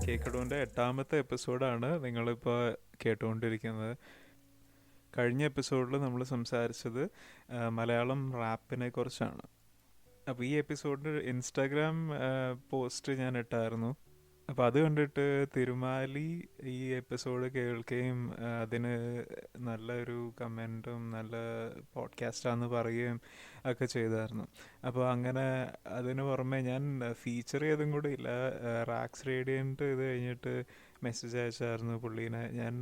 കേക്കടോൻ്റെ 8ാമത്തെ എപ്പിസോഡാണ് നിങ്ങളിപ്പോൾ കേട്ടുകൊണ്ടിരിക്കുന്നത്. കഴിഞ്ഞ എപ്പിസോഡിൽ നമ്മൾ സംസാരിച്ചത് മലയാളം റാപ്പിനെ കുറിച്ചാണ്. അപ്പോൾ ഈ എപ്പിസോഡിൽ ഇൻസ്റ്റാഗ്രാം പോസ്റ്റ് ഞാൻ ഇട്ടായിരുന്നു. അപ്പോൾ അത് കണ്ടിട്ട് തിരുമാലി ഈ എപ്പിസോഡ് കേൾക്കുകയും അതിന് നല്ലൊരു കമൻറ്റും നല്ല പോഡ്കാസ്റ്റാണെന്ന് പറയുകയും ഒക്കെ ചെയ്തായിരുന്നു. അപ്പോൾ അങ്ങനെ അതിന് പുറമെ ഞാൻ ഫീച്ചർ ചെയ്തും കൂടി ഇല്ല. റാക്സ് റേഡിയൻറ്റ് ഇത് കഴിഞ്ഞിട്ട് മെസ്സേജ് അയച്ചായിരുന്നു പുള്ളീനെ. ഞാൻ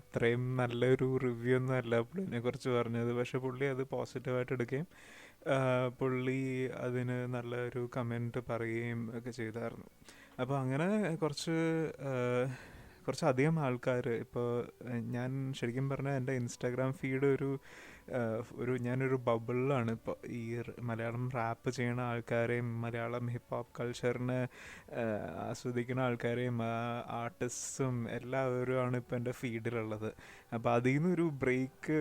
അത്രയും നല്ലൊരു റിവ്യൂ ഒന്നും അല്ല പുള്ളീനെ കുറിച്ച് പറഞ്ഞത്, പക്ഷെ പുള്ളി അത് പോസിറ്റീവായിട്ട് എടുക്കുകയും പുള്ളി അതിന് നല്ലൊരു കമൻറ്റ് പറയുകയും ഒക്കെ ചെയ്തായിരുന്നു. അപ്പോൾ അങ്ങനെ കുറച്ചധികം ആൾക്കാർ ഇപ്പോൾ ഞാൻ ശരിക്കും പറഞ്ഞാൽ എൻ്റെ ഇൻസ്റ്റാഗ്രാം ഫീഡ് ഞാനൊരു ബബിളിലാണ് ഇപ്പോൾ. ഈ മലയാളം റാപ്പ് ചെയ്യുന്ന ആൾക്കാരെയും മലയാളം ഹിപ്പ് ഹോപ്പ് കൾച്ചറിനെ ആസ്വദിക്കുന്ന ആൾക്കാരെയും ആർട്ടിസ്റ്റും എല്ലാവരുമാണ് ഇപ്പോൾ എൻ്റെ ഫീഡിലുള്ളത്. അപ്പോൾ അതിൽ നിന്നൊരു ബ്രേക്ക്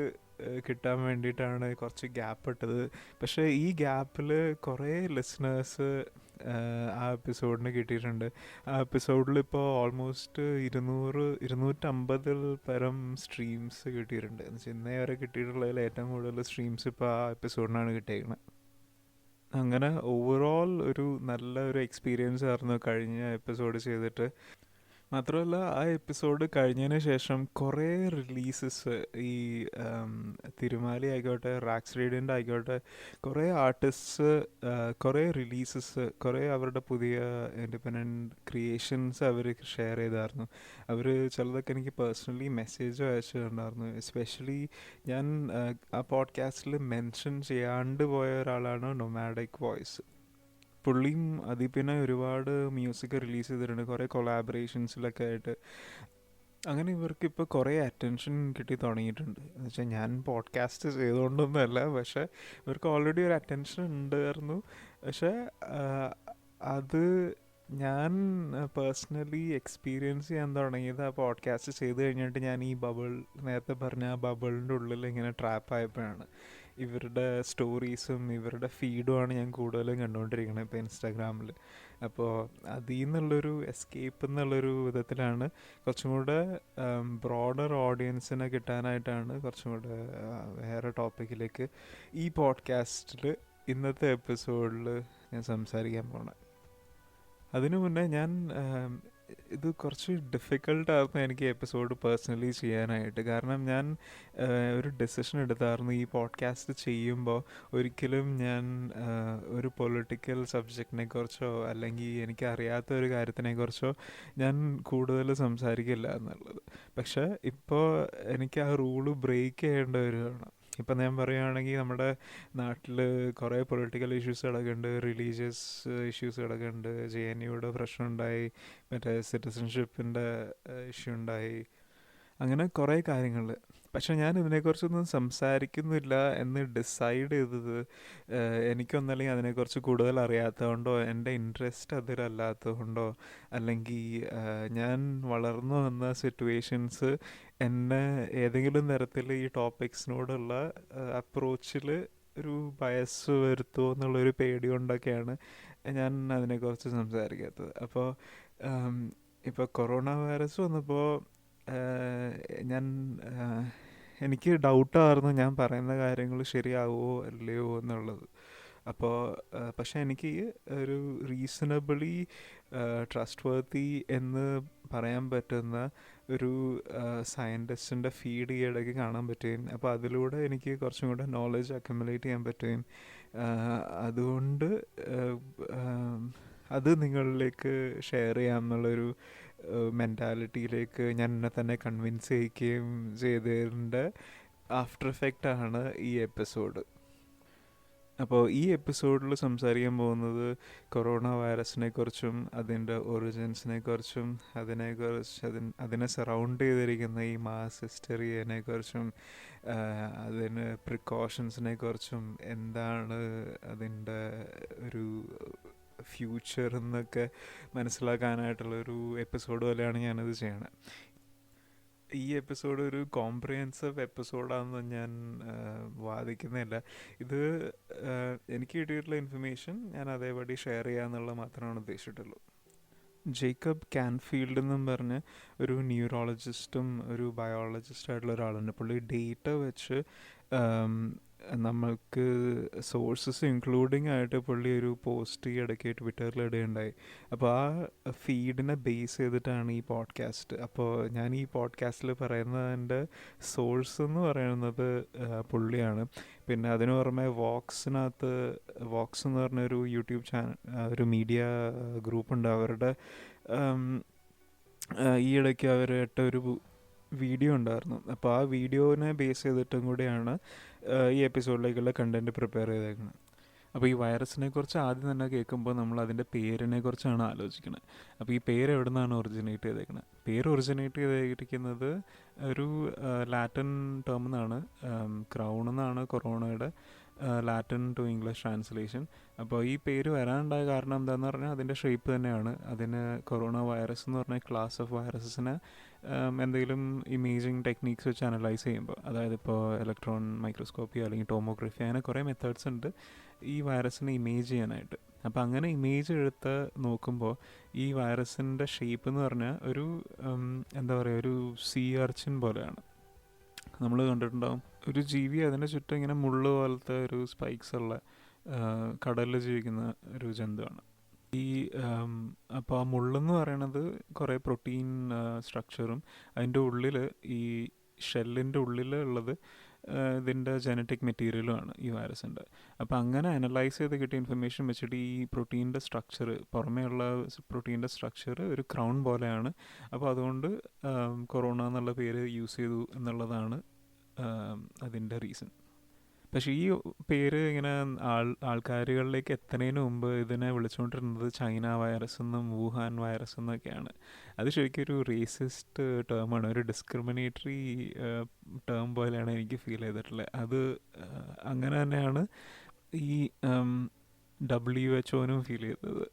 കിട്ടാൻ വേണ്ടിയിട്ടാണ് കുറച്ച് ഗ്യാപ്പ് ഇട്ടത്. പക്ഷേ ഈ ഗ്യാപ്പിൽ കുറേ ലിസണേഴ്സ് ആ എപ്പിസോഡിന് കിട്ടിയിട്ടുണ്ട്. ആ എപ്പിസോഡിൽ ഇപ്പോൾ ഓൾമോസ്റ്റ് 250 പരം സ്ട്രീംസ് കിട്ടിയിട്ടുണ്ട്. എന്ന് വെച്ചാൽ ഇന്നേ വരെ കിട്ടിയിട്ടുള്ളതിൽ ഏറ്റവും കൂടുതൽ സ്ട്രീംസ് ഇപ്പോൾ ആ എപ്പിസോഡിനാണ് കിട്ടിയിരിക്കുന്നത്. അങ്ങനെ ഓവറോൾ ഒരു നല്ലൊരു എക്സ്പീരിയൻസ് ആയിരുന്നു കഴിഞ്ഞ എപ്പിസോഡ് ചെയ്തിട്ട്. മാത്രമല്ല ആ എപ്പിസോഡ് കഴിഞ്ഞതിന് ശേഷം കുറേ റിലീസസ് ഈ തിരുമാലി ആയിക്കോട്ടെ റാക്സ് റേഡിയൻ്റ് ആയിക്കോട്ടെ കുറേ ആർട്ടിസ്റ്റ്സ് കുറേ റിലീസസ് കുറേ അവരുടെ പുതിയ ഇൻഡിപെൻഡൻറ്റ് ക്രിയേഷൻസ് അവർ ഷെയർ ചെയ്തായിരുന്നു. അവർ ചിലതൊക്കെ എനിക്ക് പേഴ്സണലി മെസ്സേജ് അയച്ചിട്ടുണ്ടായിരുന്നു. എസ്പെഷ്യലി ഞാൻ ആ പോഡ്കാസ്റ്റിൽ മെൻഷൻ ചെയ്യാണ്ട് പോയ ഒരാളാണ് നൊമാഡിക് വോയിസ്. പുള്ളിയും അതിൽ പിന്നെ ഒരുപാട് മ്യൂസിക് റിലീസ് ചെയ്തിട്ടുണ്ട്, കുറേ കൊളാബറേഷൻസിലൊക്കെ ആയിട്ട്. അങ്ങനെ ഇവർക്ക് ഇപ്പോൾ കുറേ അറ്റൻഷൻ കിട്ടി തുടങ്ങിയിട്ടുണ്ട്. എന്ന് വെച്ചാൽ ഞാൻ പോഡ്കാസ്റ്റ് ചെയ്തുകൊണ്ടൊന്നുമല്ല, പക്ഷേ ഇവർക്ക് ഓൾറെഡി ഒരു അറ്റൻഷൻ ഉണ്ടായിരുന്നു. പക്ഷേ അത് ഞാൻ പേഴ്സണലി എക്സ്പീരിയൻസ് ചെയ്യാൻ തുടങ്ങിയത് ആ പോഡ്കാസ്റ്റ് ചെയ്ത് കഴിഞ്ഞിട്ട് ഞാൻ ഈ നേരത്തെ പറഞ്ഞ ആ ബബിളിൻ്റെ ഉള്ളിൽ ഇങ്ങനെ ട്രാപ്പായപ്പോഴാണ്. ഇവരുടെ സ്റ്റോറീസും ഇവരുടെ ഫീഡുമാണ് ഞാൻ കൂടുതലും കണ്ടുകൊണ്ടിരിക്കുന്നത് ഇപ്പോൾ ഇൻസ്റ്റാഗ്രാമിൽ. അപ്പോൾ അതിൽ നിന്നുള്ളൊരു എസ്കേപ്പ് എന്നുള്ളൊരു വിധത്തിലാണ് കുറച്ചും കൂടെ ബ്രോഡർ ഓഡിയൻസിനെ കിട്ടാനായിട്ടാണ് കുറച്ചും കൂടെ വേറെ ടോപ്പിക്കിലേക്ക് ഈ പോഡ്കാസ്റ്റിൽ ഇന്നത്തെ എപ്പിസോഡിൽ ഞാൻ സംസാരിക്കാൻ പോണത്. അതിനു മുന്നേ ഞാൻ ഇത് കുറച്ച് ഡിഫിക്കൽട്ടായിരുന്നു എനിക്ക് എപ്പിസോഡ് പേഴ്സണലി ചെയ്യാനായിട്ട്. കാരണം ഞാൻ ഒരു ഡെസിഷൻ എടുത്തായിരുന്നു ഈ പോഡ്കാസ്റ്റ് ചെയ്യുമ്പോൾ ഒരിക്കലും ഞാൻ ഒരു പൊളിറ്റിക്കൽ സബ്ജക്റ്റിനെ കുറിച്ചോ അല്ലെങ്കിൽ എനിക്ക് അറിയാത്ത ഒരു കാര്യത്തിനെക്കുറിച്ചോ ഞാൻ കൂടുതൽ സംസാരിക്കില്ല എന്നുള്ളത്. പക്ഷേ ഇപ്പോൾ എനിക്ക് ആ റൂള് ബ്രേക്ക് ചെയ്യേണ്ടി വരികയാണ്. ഇപ്പം ഞാൻ പറയുകയാണെങ്കിൽ നമ്മുടെ നാട്ടിൽ കുറേ പൊളിറ്റിക്കൽ ഇഷ്യൂസ് കിടക്കുന്നുണ്ട്, റിലീജിയസ് ഇഷ്യൂസ് കിടക്കുന്നുണ്ട്, JNUയുടെ പ്രശ്നമുണ്ടായി, മറ്റേ സിറ്റിസൺഷിപ്പിൻ്റെ ഇഷ്യൂ ഉണ്ടായി, അങ്ങനെ കുറേ കാര്യങ്ങൾ. പക്ഷെ ഞാൻ ഇതിനെക്കുറിച്ചൊന്നും സംസാരിക്കുന്നില്ല എന്ന് ഡിസൈഡ് ചെയ്തത് എനിക്കൊന്നല്ലെങ്കിൽ അതിനെക്കുറിച്ച് കൂടുതൽ അറിയാത്തതുകൊണ്ടോ എൻ്റെ ഇൻട്രസ്റ്റ് അതിലല്ലാത്തതുകൊണ്ടോ അല്ലെങ്കിൽ ഞാൻ വളർന്നു വന്ന സിറ്റുവേഷൻസ് എന്നെ ഏതെങ്കിലും തരത്തിൽ ഈ ടോപ്പിക്സിനോടുള്ള അപ്രോച്ചിൽ ഒരു ബയസ് വരുത്തുമോ എന്നുള്ളൊരു പേടി കൊണ്ടൊക്കെയാണ് ഞാൻ അതിനെക്കുറിച്ച് സംസാരിക്കാത്തത്. അപ്പോൾ ഇപ്പോൾ കൊറോണ വൈറസ് വന്നപ്പോൾ ഞാൻ എനിക്ക് ഡൗട്ടായിരുന്നു ഞാൻ പറയുന്ന കാര്യങ്ങൾ ശരിയാവുമോ അല്ലയോ എന്നുള്ളത്. അപ്പോൾ പക്ഷേ എനിക്ക് ഒരു റീസണബിളി ട്രസ്റ്റ് വർത്തി എന്ന് പറയാൻ പറ്റുന്ന ഒരു സയൻറ്റിസ്റ്റിൻ്റെ ഫീഡ് ഈ ഇടയ്ക്ക് കാണാൻ പറ്റുകയും അപ്പോൾ അതിലൂടെ എനിക്ക് കുറച്ചും കൂടെ നോളജ് അക്യുമുലേറ്റ് ചെയ്യാൻ പറ്റുകയും അതുകൊണ്ട് അത് നിങ്ങളിലേക്ക് ഷെയർ ചെയ്യാമെന്നുള്ളൊരു മെൻറ്റാലിറ്റിയിലേക്ക് ഞാൻ എന്നെ തന്നെ കൺവിൻസ് ചെയ്യിക്കുകയും ചെയ്തതിൻ്റെ ആഫ്റ്റർ എഫക്റ്റാണ് ഈ എപ്പിസോഡ്. അപ്പോൾ ഈ എപ്പിസോഡിൽ സംസാരിക്കാൻ പോകുന്നത് കൊറോണ വൈറസിനെ കുറിച്ചും അതിൻ്റെ ഒറിജിൻസിനെ കുറിച്ചും അതിനെ സറൗണ്ട് ചെയ്തിരിക്കുന്ന ഈ മാസ് ഹിസ്റ്ററിയെ കുറിച്ചും അതിന് പ്രിക്കോഷൻസിനെ കുറിച്ചും എന്താണ് അതിൻ്റെ ഒരു ഫ്യൂച്ചർ എന്നൊക്കെ മനസ്സിലാക്കാനായിട്ടുള്ളൊരു എപ്പിസോഡ് പോലെയാണ് ഞാനത് ചെയ്യണത്. ഈ എപ്പിസോഡ് ഒരു കോംപ്രിഹെൻസീവ് എപ്പിസോഡാണെന്ന് ഞാൻ വാദിക്കുന്നില്ല. ഇത് എനിക്ക് കിട്ടിയിട്ടുള്ള ഇൻഫർമേഷൻ ഞാൻ അതേപടി ഷെയർ ചെയ്യാന്നുള്ള മാത്രമാണ് ഉദ്ദേശിച്ചിട്ടുള്ളൂ. ജേക്കബ് കാൻഫീൽഡ് എന്നും പറഞ്ഞ് ഒരു ന്യൂറോളജിസ്റ്റും ഒരു ബയോളജിസ്റ്റും ആയിട്ടുള്ള ഒരാളുണ്ട്. പുള്ളി ഡേറ്റ വെച്ച് നമ്മൾക്ക് സോഴ്സസ് ഇൻക്ലൂഡിങ് ആയിട്ട് പുള്ളി ഒരു പോസ്റ്റ് ഈ ഇടയ്ക്ക് ട്വിറ്ററിൽ ഇടുകയുണ്ടായി. അപ്പോൾ ആ ഫീഡിനെ ബേസ് ചെയ്തിട്ടാണ് ഈ പോഡ്കാസ്റ്റ്. അപ്പോൾ ഞാൻ ഈ പോഡ്കാസ്റ്റിൽ പറയുന്നതിൻ്റെ സോഴ്സ് എന്ന് പറയുന്നത് പുള്ളിയാണ്. പിന്നെ അതിന് പുറമെ വോക്സ് എന്ന് പറഞ്ഞൊരു യൂട്യൂബ് ചാനൽ, ഒരു മീഡിയ ഗ്രൂപ്പുണ്ട്. അവരുടെ ഈ ഇടയ്ക്ക് അവരുടെ ഒരു വീഡിയോ ഉണ്ടായിരുന്നു. അപ്പോൾ ആ വീഡിയോനെ ബേസ് ചെയ്തിട്ടും കൂടിയാണ് ഈ എപ്പിസോഡിലേക്കുള്ള കണ്ടൻറ്റ് പ്രിപ്പയർ ചെയ്തേക്കുന്നത്. അപ്പോൾ ഈ വൈറസിനെ കുറിച്ച് ആദ്യം തന്നെ കേൾക്കുമ്പോൾ നമ്മൾ അതിൻ്റെ പേരിനെ കുറിച്ചാണ് ആലോചിക്കുന്നത്. അപ്പോൾ ഈ പേര് എവിടെ നിന്നാണ് ഒറിജിനേറ്റ് ചെയ്തേക്കുന്നത്? പേര് ഒറിജിനേറ്റ് ചെയ്തിരിക്കുന്നത് ഒരു ലാറ്റിൻ ടേം എന്നാണ്. ക്രൗൺ എന്നാണ് കൊറോണയുടെ ലാറ്റിൻ ടു ഇംഗ്ലീഷ് ട്രാൻസ്ലേഷൻ. അപ്പോൾ ഈ പേര് വരാനുണ്ടായ കാരണം എന്താണെന്ന് പറഞ്ഞാൽ അതിൻ്റെ ഷേപ്പ് തന്നെയാണ്. അതിന് കൊറോണ വൈറസ് എന്ന് പറഞ്ഞ ക്ലാസ് ഓഫ് വൈറസസിനെ എന്തെങ്കിലും ഇമേജിങ് ടെക്നീക്സ് വെച്ച് അനലൈസ് ചെയ്യുമ്പോൾ, അതായത് ഇപ്പോൾ ഇലക്ട്രോൺ മൈക്രോസ്കോപ്പി അല്ലെങ്കിൽ ടോമോഗ്രഫി, അങ്ങനെ കുറേ മെത്തേഡ്സ് ഉണ്ട് ഈ വൈറസിനെ ഇമേജ് ചെയ്യാനായിട്ട്. അപ്പോൾ അങ്ങനെ ഇമേജ് എടുത്ത് നോക്കുമ്പോൾ ഈ വൈറസിൻ്റെ ഷേപ്പ് എന്ന് പറഞ്ഞാൽ ഒരു എന്താ പറയുക, ഒരു സീ അർച്ചിൻ പോലെയാണ്. നമ്മൾ കണ്ടിട്ടുണ്ടാവും ഒരു ജീവി അതിൻ്റെ ചുറ്റും ഇങ്ങനെ മുള്ളു പോലത്തെ ഒരു സ്പൈക്സ് ഉള്ള കടലിൽ ജീവിക്കുന്ന ഒരു ജന്തുവാണ് ഈ. അപ്പോൾ ആ മുള്ളെന്ന് പറയണത് കുറേ പ്രോട്ടീൻ സ്ട്രക്ചറും അതിൻ്റെ ഉള്ളിൽ ഈ ഷെല്ലിൻ്റെ ഉള്ളിൽ ഉള്ളത് ഇതിൻ്റെ ജനറ്റിക് മെറ്റീരിയലുമാണ് ഈ വൈറസിൻ്റെ. അപ്പോൾ അങ്ങനെ അനലൈസ് ചെയ്ത് കിട്ടിയ ഇൻഫർമേഷൻ വെച്ചിട്ട് ഈ പ്രോട്ടീൻ്റെ സ്ട്രക്ചർ, പുറമേയുള്ള പ്രോട്ടീൻ്റെ സ്ട്രക്ചർ ഒരു ക്രൗൺ പോലെയാണ്. അപ്പോൾ അതുകൊണ്ട് കൊറോണ എന്നുള്ള പേര് യൂസ് ചെയ്തു എന്നുള്ളതാണ് അതിൻ്റെ റീസൺ. പക്ഷേ ഈ പേര് ഇങ്ങനെ ആൾക്കാരുകളിലേക്ക് എത്തുന്നതിന് മുമ്പ് ഇതിനെ വിളിച്ചുകൊണ്ടിരുന്നത് ചൈന വൈറസ് എന്നും വുഹാൻ വൈറസ് എന്നൊക്കെയാണ്. അത് ശരിക്കും ഒരു റേസിസ്റ്റ് ടേമാണ്, ഒരു ഡിസ്ക്രിമിനേറ്ററി ടേം പോലെയാണ് എനിക്ക് ഫീൽ ചെയ്തിട്ടുള്ളത്. അത് അങ്ങനെ തന്നെയാണ് ഈ WHO ഫീൽ ചെയ്തത്.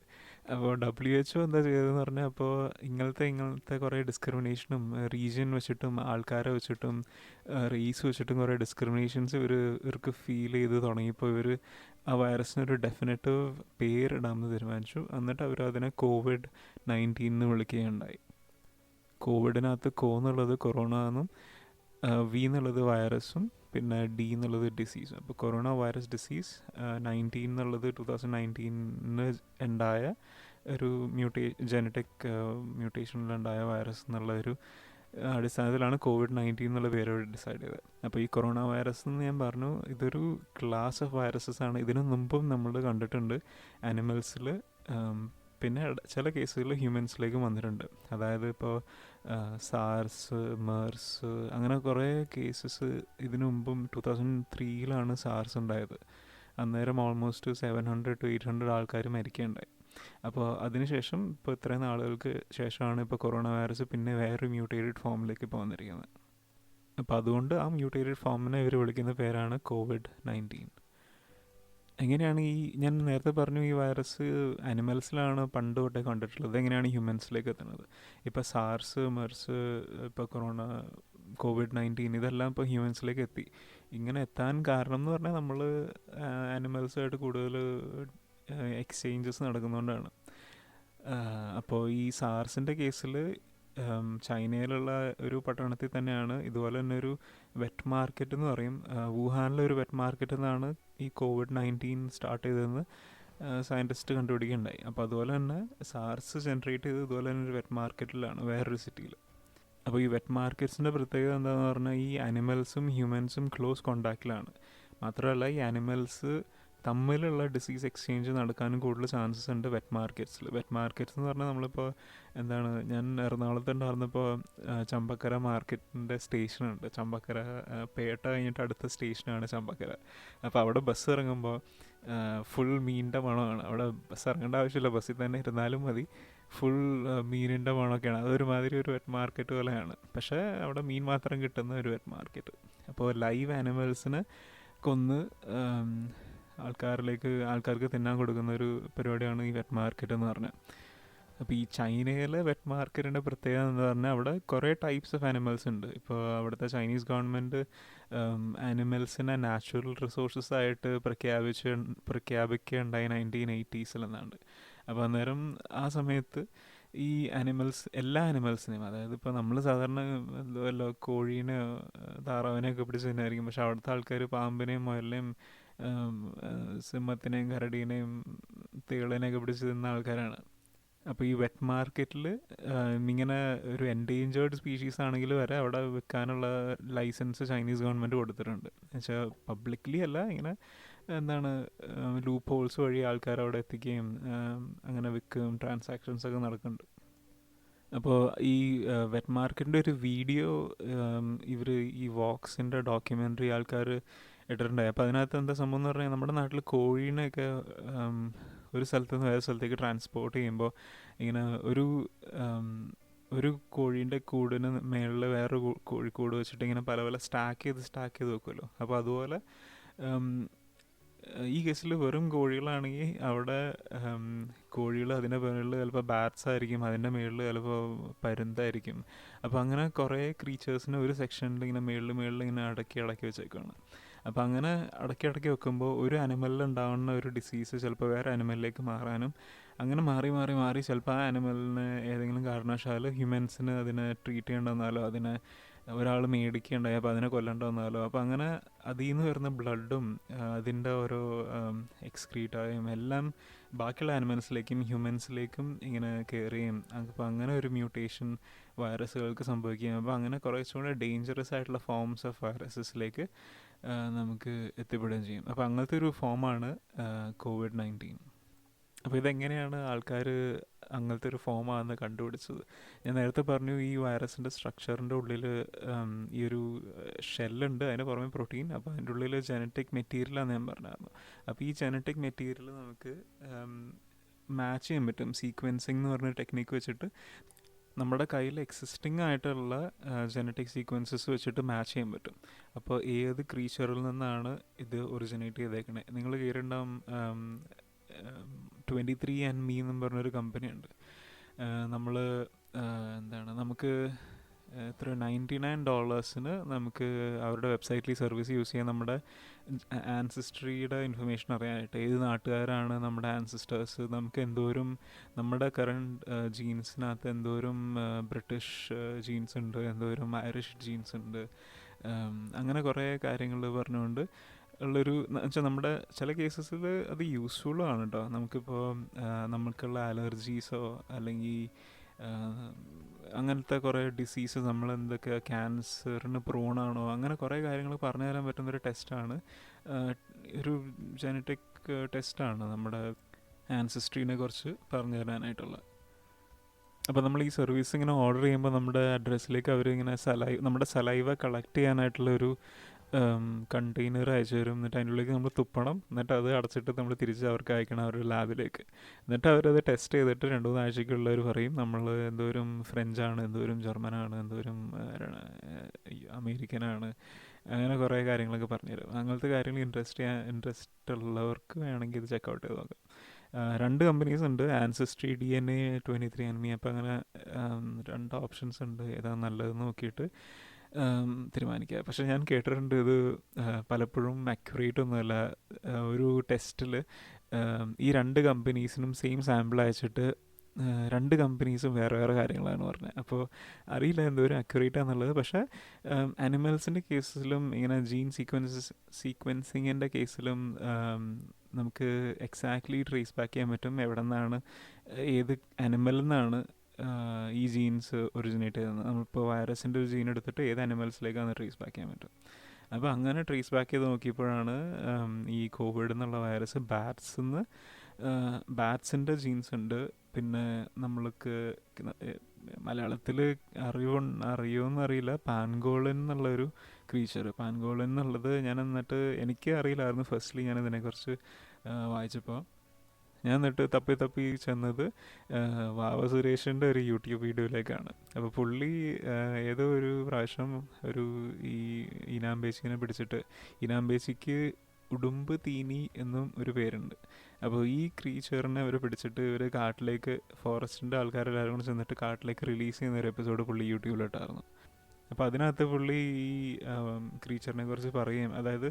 അപ്പോൾ WHO എന്താ ചെയ്തതെന്ന് പറഞ്ഞാൽ, അപ്പോൾ ഇങ്ങനത്തെ കുറേ ഡിസ്ക്രിമിനേഷനും റീജിയൻ വെച്ചിട്ടും ആൾക്കാരെ വെച്ചിട്ടും റേസ് വെച്ചിട്ടും കുറേ ഡിസ്ക്രിമിനേഷൻസ് ഇവർക്ക് ഫീൽ ചെയ്ത് തുടങ്ങിയപ്പോൾ ഇവർ ആ വൈറസിനൊരു ഡെഫിനറ്റീവ് പേരിടാമെന്ന് തീരുമാനിച്ചു. എന്നിട്ട് അവർ അതിനെ COVID-19 എന്ന് വിളിക്കുകയുണ്ടായി. കോവിഡിനകത്ത് എന്നുള്ളത് കൊറോണ എന്നും വി എന്നുള്ളത് വൈറസും പിന്നെ ഡി എന്നുള്ളത് ഡിസീസും. അപ്പോൾ കൊറോണ വൈറസ് ഡിസീസ് 19 എന്നുള്ളത് 2019 ഉണ്ടായ ഒരു ജനറ്റിക് മ്യൂട്ടേഷനിലുണ്ടായ വൈറസ് എന്നുള്ള ഒരു അടിസ്ഥാനത്തിലാണ് COVID-19 എന്നുള്ള പേര് ഡിസൈഡ് ചെയ്തത്. അപ്പോൾ ഈ കൊറോണ വൈറസ് എന്ന് ഞാൻ പറഞ്ഞു, ഇതൊരു ക്ലാസ് ഓഫ് വൈറസസ് ആണ്. ഇതിനു മുമ്പും നമ്മൾ കണ്ടിട്ടുണ്ട് ആനിമൽസിൽ, പിന്നെ ചില കേസുകളിൽ ഹ്യൂമൻസിലേക്കും വന്നിട്ടുണ്ട്. അതായത് ഇപ്പോൾ സാർസ്, മേഴ്സ്, അങ്ങനെ കുറേ കേസസ് ഇതിനു മുമ്പും 2003 സാർസ് ഉണ്ടായത്. അന്നേരം ഓൾമോസ്റ്റ് 700 to 800 ആൾക്കാർ മരിക്കുകയുണ്ടായി. അപ്പോൾ അതിനുശേഷം ഇപ്പോൾ ഇത്രയും നാളുകൾക്ക് ശേഷമാണ് ഇപ്പോൾ കൊറോണ വൈറസ് പിന്നെ വേറൊരു മ്യൂട്ടേറ്റഡ് ഫോമിലേക്ക് ഇപ്പോൾ വന്നിരിക്കുന്നത്. അപ്പോൾ അതുകൊണ്ട് ആ മ്യൂട്ടേറ്റഡ് ഫോമിനെ ഇവർ വിളിക്കുന്ന പേരാണ് COVID-19. എങ്ങനെയാണ് ഞാൻ നേരത്തെ പറഞ്ഞു ഈ വൈറസ് അനിമൽസിലാണ് പണ്ട് തൊട്ടേ കണ്ടിട്ടുള്ളത്, എങ്ങനെയാണ് ഹ്യൂമൻസിലേക്ക് എത്തുന്നത്? ഇപ്പോൾ സാർസ്, മെർസ്, ഇപ്പോൾ കൊറോണ, COVID-19 ഇതെല്ലാം ഇപ്പോൾ ഹ്യൂമൻസിലേക്ക് എത്തി. ഇങ്ങനെ എത്താൻ കാരണം എന്ന് പറഞ്ഞാൽ നമ്മൾ ആനിമൽസുമായിട്ട് കൂടുതൽ എക്സ്ചേഞ്ചസ് നടക്കുന്നതുകൊണ്ടാണ്. അപ്പോൾ ഈ സാർസിൻ്റെ കേസിൽ ചൈനയിലുള്ള ഒരു പട്ടണത്തിൽ തന്നെയാണ് ഇതുപോലെ തന്നെ ഒരു വെറ്റ് മാർക്കറ്റ് എന്ന് പറയും, വുഹാനിലെ ഒരു വെറ്റ് മാർക്കറ്റിൽ നിന്നാണ് ഈ COVID-19 സ്റ്റാർട്ട് ചെയ്തതെന്ന് സയൻറ്റിസ്റ്റ് കണ്ടുപിടിക്കുകയുണ്ടായി. അപ്പോൾ അതുപോലെ തന്നെ സാർസ് ജനറേറ്റ് ചെയ്തത് ഇതുപോലെ തന്നെ ഒരു വെറ്റ് മാർക്കറ്റിലാണ്, വേറൊരു സിറ്റിയിൽ. അപ്പോൾ ഈ വെറ്റ് മാർക്കറ്റ്സിൻ്റെ പ്രത്യേകത എന്താണെന്ന് പറഞ്ഞാൽ ഈ അനിമൽസും ഹ്യൂമൻസും ക്ലോസ് കോണ്ടാക്റ്റിലാണ്. മാത്രമല്ല ഈ അനിമൽസ് തമ്മിലുള്ള ഡിസീസ് എക്സ്ചേഞ്ച് നടക്കാനും കൂടുതൽ ചാൻസസ് ഉണ്ട് വെറ്റ് മാർക്കറ്റ്സിൽ. വെറ്റ് മാർക്കറ്റ്സ് എന്ന് പറഞ്ഞാൽ നമ്മളിപ്പോൾ ഞാൻ എറണാകുളത്ത് ഉണ്ടായിരുന്നപ്പോൾ ചമ്പക്കര മാർക്കറ്റിൻ്റെ സ്റ്റേഷനുണ്ട്. ചമ്പക്കര പേട്ട കഴിഞ്ഞിട്ട് അടുത്ത സ്റ്റേഷനാണ് ചമ്പക്കര. അപ്പോൾ അവിടെ ബസ് ഇറങ്ങുമ്പോൾ ഫുൾ മീനിൻ്റെ മണമാണ്. അവിടെ ബസ് ഇറങ്ങേണ്ട ആവശ്യമില്ല, ബസ്സിൽ തന്നെ ഇരുന്നാലും മതി. ഫുൾ മീനിൻ്റെ മണമൊക്കെയാണ്. അതൊരുമാതിരി ഒരു വെറ്റ് മാർക്കറ്റ് പോലെയാണ്, പക്ഷേ അവിടെ മീൻ മാത്രം കിട്ടുന്ന ഒരു വെറ്റ് മാർക്കറ്റ്. അപ്പോൾ ലൈവ് ആനിമൽസിനെ കൊന്ന് ആൾക്കാർക്ക് തിന്നാൻ കൊടുക്കുന്ന ഒരു പരിപാടിയാണ് ഈ വെറ്റ് മാർക്കറ്റ് എന്ന് പറഞ്ഞാൽ. അപ്പോൾ ഈ ചൈനയിലെ വെറ്റ് മാർക്കറ്റിൻ്റെ പ്രത്യേകത എന്ന് പറഞ്ഞാൽ അവിടെ കുറേ ടൈപ്സ് ഓഫ് ആനിമൽസ് ഉണ്ട്. ഇപ്പോൾ അവിടുത്തെ ചൈനീസ് ഗവൺമെൻറ് ആനിമൽസിനെ നാച്ചുറൽ റിസോഴ്സസ് ആയിട്ട് പ്രഖ്യാപിക്കുകയുണ്ടായി 1980s എന്നാണ്. അപ്പോൾ അന്നേരം ആ സമയത്ത് ഈ എല്ലാ ആനിമൽസിനെയും, അതായത് ഇപ്പോൾ നമ്മൾ സാധാരണ വല്ല കോഴീനെയോ താറാവിനെയൊക്കെ പിടിച്ച് തന്നെയായിരിക്കും, പക്ഷെ അവിടുത്തെ ആൾക്കാർ പാമ്പിനെയും മുയലിനെയും സിംഹത്തിനെയും കരടീനെയും തേളിനെയൊക്കെ പിടിച്ച് തിന്ന ആൾക്കാരാണ്. അപ്പോൾ ഈ വെറ്റ് മാർക്കറ്റിൽ ഇങ്ങനെ ഒരു എൻഡേഞ്ചേർഡ് സ്പീഷീസ് ആണെങ്കിൽ വരെ അവിടെ വിൽക്കാനുള്ള ലൈസൻസ് ചൈനീസ് ഗവൺമെൻറ് കൊടുത്തിട്ടുണ്ട്. എന്നുവെച്ചാൽ പബ്ലിക്ലി അല്ല, ഇങ്ങനെ എന്താണ് ലൂപ്പ് ഹോൾസ് വഴി ആൾക്കാർ അവിടെ എത്തിക്കുകയും അങ്ങനെ വിൽക്കുകയും ട്രാൻസാക്ഷൻസ് ഒക്കെ നടക്കുന്നുണ്ട്. അപ്പോൾ ഈ വെറ്റ് മാർക്കറ്റിൻ്റെ ഒരു വീഡിയോ ഇവർ ഈ വോക്സിൻ്റെ ഡോക്യുമെൻ്ററി ആൾക്കാർ ഇട്ടിട്ടുണ്ടായി. അപ്പോൾ അതിനകത്ത് എന്താ സംഭവം എന്ന് പറഞ്ഞാൽ, നമ്മുടെ നാട്ടിൽ കോഴീനെയൊക്കെ ഒരു സ്ഥലത്ത് നിന്ന് വേറെ സ്ഥലത്തേക്ക് ട്രാൻസ്പോർട്ട് ചെയ്യുമ്പോൾ ഇങ്ങനെ ഒരു കോഴീൻ്റെ കൂടിന് മേളിൽ വേറൊരു കോഴിക്കൂട് വെച്ചിട്ട് ഇങ്ങനെ പല പല സ്റ്റാക്ക് ചെയ്ത് വെക്കുമല്ലോ. അപ്പോൾ അതുപോലെ ഈ കേസിൽ വെറും കോഴികളാണെങ്കിൽ അവിടെ കോഴികൾ അതിൻ്റെ മുകളിൽ ചിലപ്പോൾ ബാറ്റ്സ് ആയിരിക്കും, അതിൻ്റെ മുകളിൽ ചിലപ്പോൾ പരുന്തായിരിക്കും. അപ്പോൾ അങ്ങനെ കുറേ ക്രീച്ചേഴ്സിനെ ഒരു സെക്ഷനിൽ ഇങ്ങനെ മേളിൽ ഇങ്ങനെ അടക്കി വെച്ചേക്കാണ്. അപ്പോൾ അങ്ങനെ അടക്കി വെക്കുമ്പോൾ ഒരു അനിമലിൽ ഉണ്ടാകുന്ന ഒരു ഡിസീസ് ചിലപ്പോൾ വേറെ അനിമലിലേക്ക് മാറാനും അങ്ങനെ മാറി ചിലപ്പോൾ ആ അനിമലിന് ഏതെങ്കിലും കാരണവശാൽ ഹ്യൂമൻസിന് അതിനെ ട്രീറ്റ് ചെയ്യേണ്ട വന്നാലോ, അതിനെ ഒരാൾ മേടിക്കുകയുണ്ടായി അപ്പോൾ അതിനെ കൊല്ലണ്ട വന്നാലോ, അപ്പോൾ അങ്ങനെ അതിൽ നിന്ന് വരുന്ന ബ്ലഡും അതിൻ്റെ ഓരോ എക്സ്ക്രീറ്റായും എല്ലാം ബാക്കിയുള്ള ആനിമൽസിലേക്കും ഹ്യൂമൻസിലേക്കും ഇങ്ങനെ കയറുകയും അപ്പോൾ അങ്ങനെ ഒരു മ്യൂട്ടേഷൻ വൈറസുകൾക്ക് സംഭവിക്കുകയും അപ്പോൾ അങ്ങനെ കുറച്ചുകൂടെ ഡേഞ്ചറസ് ആയിട്ടുള്ള ഫോംസ് ഓഫ് വൈറസസിലേക്ക് നമുക്ക് എത്തിപ്പെടുകയും ചെയ്യും. അപ്പോൾ അങ്ങനത്തെ ഒരു ഫോമാണ് COVID-19. അപ്പോൾ ഇതെങ്ങനെയാണ് ആൾക്കാർ അങ്ങനത്തെ ഒരു ഫോമാണെന്ന് കണ്ടുപിടിച്ചത്? ഞാൻ നേരത്തെ പറഞ്ഞു, ഈ വൈറസിൻ്റെ സ്ട്രക്ചറിൻ്റെ ഉള്ളിൽ ഈ ഒരു ഷെല്ലുണ്ട്, അതിന് പുറമെ പ്രോട്ടീൻ, അപ്പോൾ അതിൻ്റെ ഉള്ളിൽ ജനറ്റിക് മെറ്റീരിയലാണെന്ന് ഞാൻ പറഞ്ഞായിരുന്നു. അപ്പോൾ ഈ ജനറ്റിക് മെറ്റീരിയൽ നമുക്ക് മാച്ച് ചെയ്യാൻ പറ്റും. സീക്വൻസിങ് എന്ന് പറഞ്ഞ ടെക്നിക്ക് വെച്ചിട്ട് നമ്മുടെ കയ്യിൽ എക്സിസ്റ്റിംഗ് ആയിട്ടുള്ള ജനറ്റിക് സീക്വൻസസ് വെച്ചിട്ട് മാച്ച് ചെയ്യാൻ പറ്റും. അപ്പോൾ ഏത് ക്രീച്ചറിൽ നിന്നാണ് ഇത് ഒറിജിനേറ്റ് ചെയ്തേക്കണേ? നിങ്ങൾ കേട്ടിട്ടുണ്ടാവും 23andMe എന്നും പറഞ്ഞൊരു കമ്പനിയുണ്ട്. നമ്മൾ നമുക്ക് എത്ര $99 നമുക്ക് അവരുടെ വെബ്സൈറ്റിൽ സർവീസ് യൂസ് ചെയ്യാൻ നമ്മുടെ ആൻസിസ്ട്രിയുടെ ഇൻഫർമേഷൻ അറിയാനായിട്ട്, ഏത് നാട്ടുകാരാണ് നമ്മുടെ ആൻസിസ്റ്റേഴ്സ്, നമുക്ക് എന്തോരം നമ്മുടെ കറണ്ട് ജീൻസിനകത്ത് എന്തോരം ബ്രിട്ടീഷ് ജീൻസ് ഉണ്ട്, എന്തോരം ഐറിഷ് ജീൻസ് ഉണ്ട്, അങ്ങനെ കുറേ കാര്യങ്ങൾ പറഞ്ഞുകൊണ്ട് ഉള്ളൊരു വെച്ചാൽ നമ്മുടെ ചില കേസസിൽ അത് യൂസ്ഫുള്ളും ആണ് കേട്ടോ. നമുക്കിപ്പോൾ നമുക്കുള്ള അലർജീസോ അല്ലെങ്കിൽ അങ്ങനത്തെ കുറേ ഡിസീസ്, നമ്മളെന്തൊക്കെ ക്യാൻസറിന് പ്രോണാണോ, അങ്ങനെ കുറേ കാര്യങ്ങൾ പറഞ്ഞു തരാൻ പറ്റുന്നൊരു ടെസ്റ്റാണ്, ഒരു ജനറ്റിക് ടെസ്റ്റാണ് നമ്മുടെ ആൻസിസ്ട്രീനെ കുറിച്ച് പറഞ്ഞു തരാനായിട്ടുള്ള. അപ്പോൾ നമ്മൾ ഈ സർവീസ് ഇങ്ങനെ ഓർഡർ ചെയ്യുമ്പോൾ നമ്മുടെ അഡ്രസ്സിലേക്ക് അവരിങ്ങനെ നമ്മുടെ സലൈവ കളക്ട് ചെയ്യാനായിട്ടുള്ളൊരു കണ്ടെയ്നർ അയച്ചു തരും. എന്നിട്ട് അതിൻ്റെ ഉള്ളിലേക്ക് നമ്മൾ തുപ്പണം, എന്നിട്ട് അത് അടച്ചിട്ട് നമ്മൾ തിരിച്ച് അവർക്ക് അയക്കണം അവരുടെ ലാബിലേക്ക്. എന്നിട്ട് അവരത് ടെസ്റ്റ് ചെയ്തിട്ട് 2-3 ആഴ്ചയ്ക്കുള്ളവർ പറയും നമ്മൾ എന്തോരം ഫ്രഞ്ചാണ്, എന്തോരം ജർമ്മനാണ്, എന്തോരം അമേരിക്കനാണ്, അങ്ങനെ കുറേ കാര്യങ്ങളൊക്കെ പറഞ്ഞുതരും. അങ്ങനത്തെ കാര്യങ്ങൾ ഇൻട്രസ്റ്റ് ഉള്ളവർക്ക് വേണമെങ്കിൽ ഇത് ചെക്കൗട്ട് ചെയ്ത് നോക്കാം. 2 കമ്പനീസ് ഉണ്ട്, ആൻസിസ്ട്രി, DNA, 23andMe. അപ്പോൾ അങ്ങനെ 2 ഓപ്ഷൻസ് ഉണ്ട്, ഏതാണ് നല്ലതെന്ന് നോക്കിയിട്ട് തീരുമാനിക്കുക. പക്ഷെ ഞാൻ കേട്ടിട്ടുണ്ട് ഇത് പലപ്പോഴും അക്യുറേറ്റ് ഒന്നുമല്ല. ഒരു ടെസ്റ്റിൽ ഈ 2 കമ്പനീസിനും സെയിം സാമ്പിൾ അയച്ചിട്ട് 2 കമ്പനീസും വേറെ വേറെ കാര്യങ്ങളാണ് പറഞ്ഞത്. അപ്പോൾ അറിയില്ല എന്തോരം അക്യുറേറ്റ് ആണെന്നുള്ളത്. പക്ഷേ അനിമൽസിൻ്റെ കേസിലും ഇങ്ങനെ ജീൻ സീക്വൻസിങ്ങിൻ്റെ കേസിലും നമുക്ക് എക്സാക്ട്ലി ട്രേസ് ബാക്ക് ചെയ്യാൻ പറ്റും എവിടെ നിന്നാണ്, ഏത് അനിമലിൽ നിന്നാണ് ഈ ജീൻസ് ഒറിജിനേറ്റ് ചെയ്തത്. നമ്മളിപ്പോൾ വൈറസിൻ്റെ ഒരു ജീൻ എടുത്തിട്ട് ഏത് അനിമൽസിലേക്കാണ് ട്രേസ് ബാക്ക് ചെയ്യാൻ പറ്റും. അപ്പോൾ അങ്ങനെ ട്രേസ് ബാക്ക് ചെയ്ത് നോക്കിയപ്പോഴാണ് ഈ കോവിഡ് എന്നുള്ള വൈറസ് ബാറ്റ്സിൻ്റെ ജീൻസ് ഉണ്ട്. പിന്നെ നമ്മൾക്ക് മലയാളത്തിൽ അറിയുമെന്നറിയില്ല, പാൻഗോളിൻ എന്നുള്ളൊരു ക്രീച്ചർ. പാൻഗോളിൻ എന്നുള്ളത് ഞാൻ എന്നിട്ട് എനിക്ക് അറിയില്ലായിരുന്നു ഫസ്റ്റ്ലി. ഞാൻ ഇതിനെക്കുറിച്ച് വായിച്ചപ്പോൾ ഞാൻ എന്നിട്ട് തപ്പി ചെന്നത് വാവ സുരേഷിൻ്റെ ഒരു യൂട്യൂബ് വീഡിയോയിലേക്കാണ്. അപ്പോൾ പുള്ളി ഏതോ ഒരു പ്രാവശ്യം ഈ ഈനാമ്പേച്ചിനെ പിടിച്ചിട്ട്, ഈനാമ്പേച്ചിക്ക് ഉടുമ്പ് തീനി എന്നും ഒരു പേരുണ്ട്. അപ്പോൾ ഈ ക്രീച്ചറിനെ അവർ പിടിച്ചിട്ട് ഇവർ കാട്ടിലേക്ക്, ഫോറസ്റ്റിൻ്റെ ആൾക്കാരെല്ലാവരും കൂടെ ചെന്നിട്ട് കാട്ടിലേക്ക് റിലീസ് ചെയ്യുന്ന ഒരു എപ്പിസോഡ് പുള്ളി യൂട്യൂബിലിട്ടായിരുന്നു. അപ്പോൾ അതിനകത്ത് പുള്ളി ഈ ക്രീച്ചറിനെ കുറിച്ച് പറയുകയും, അതായത്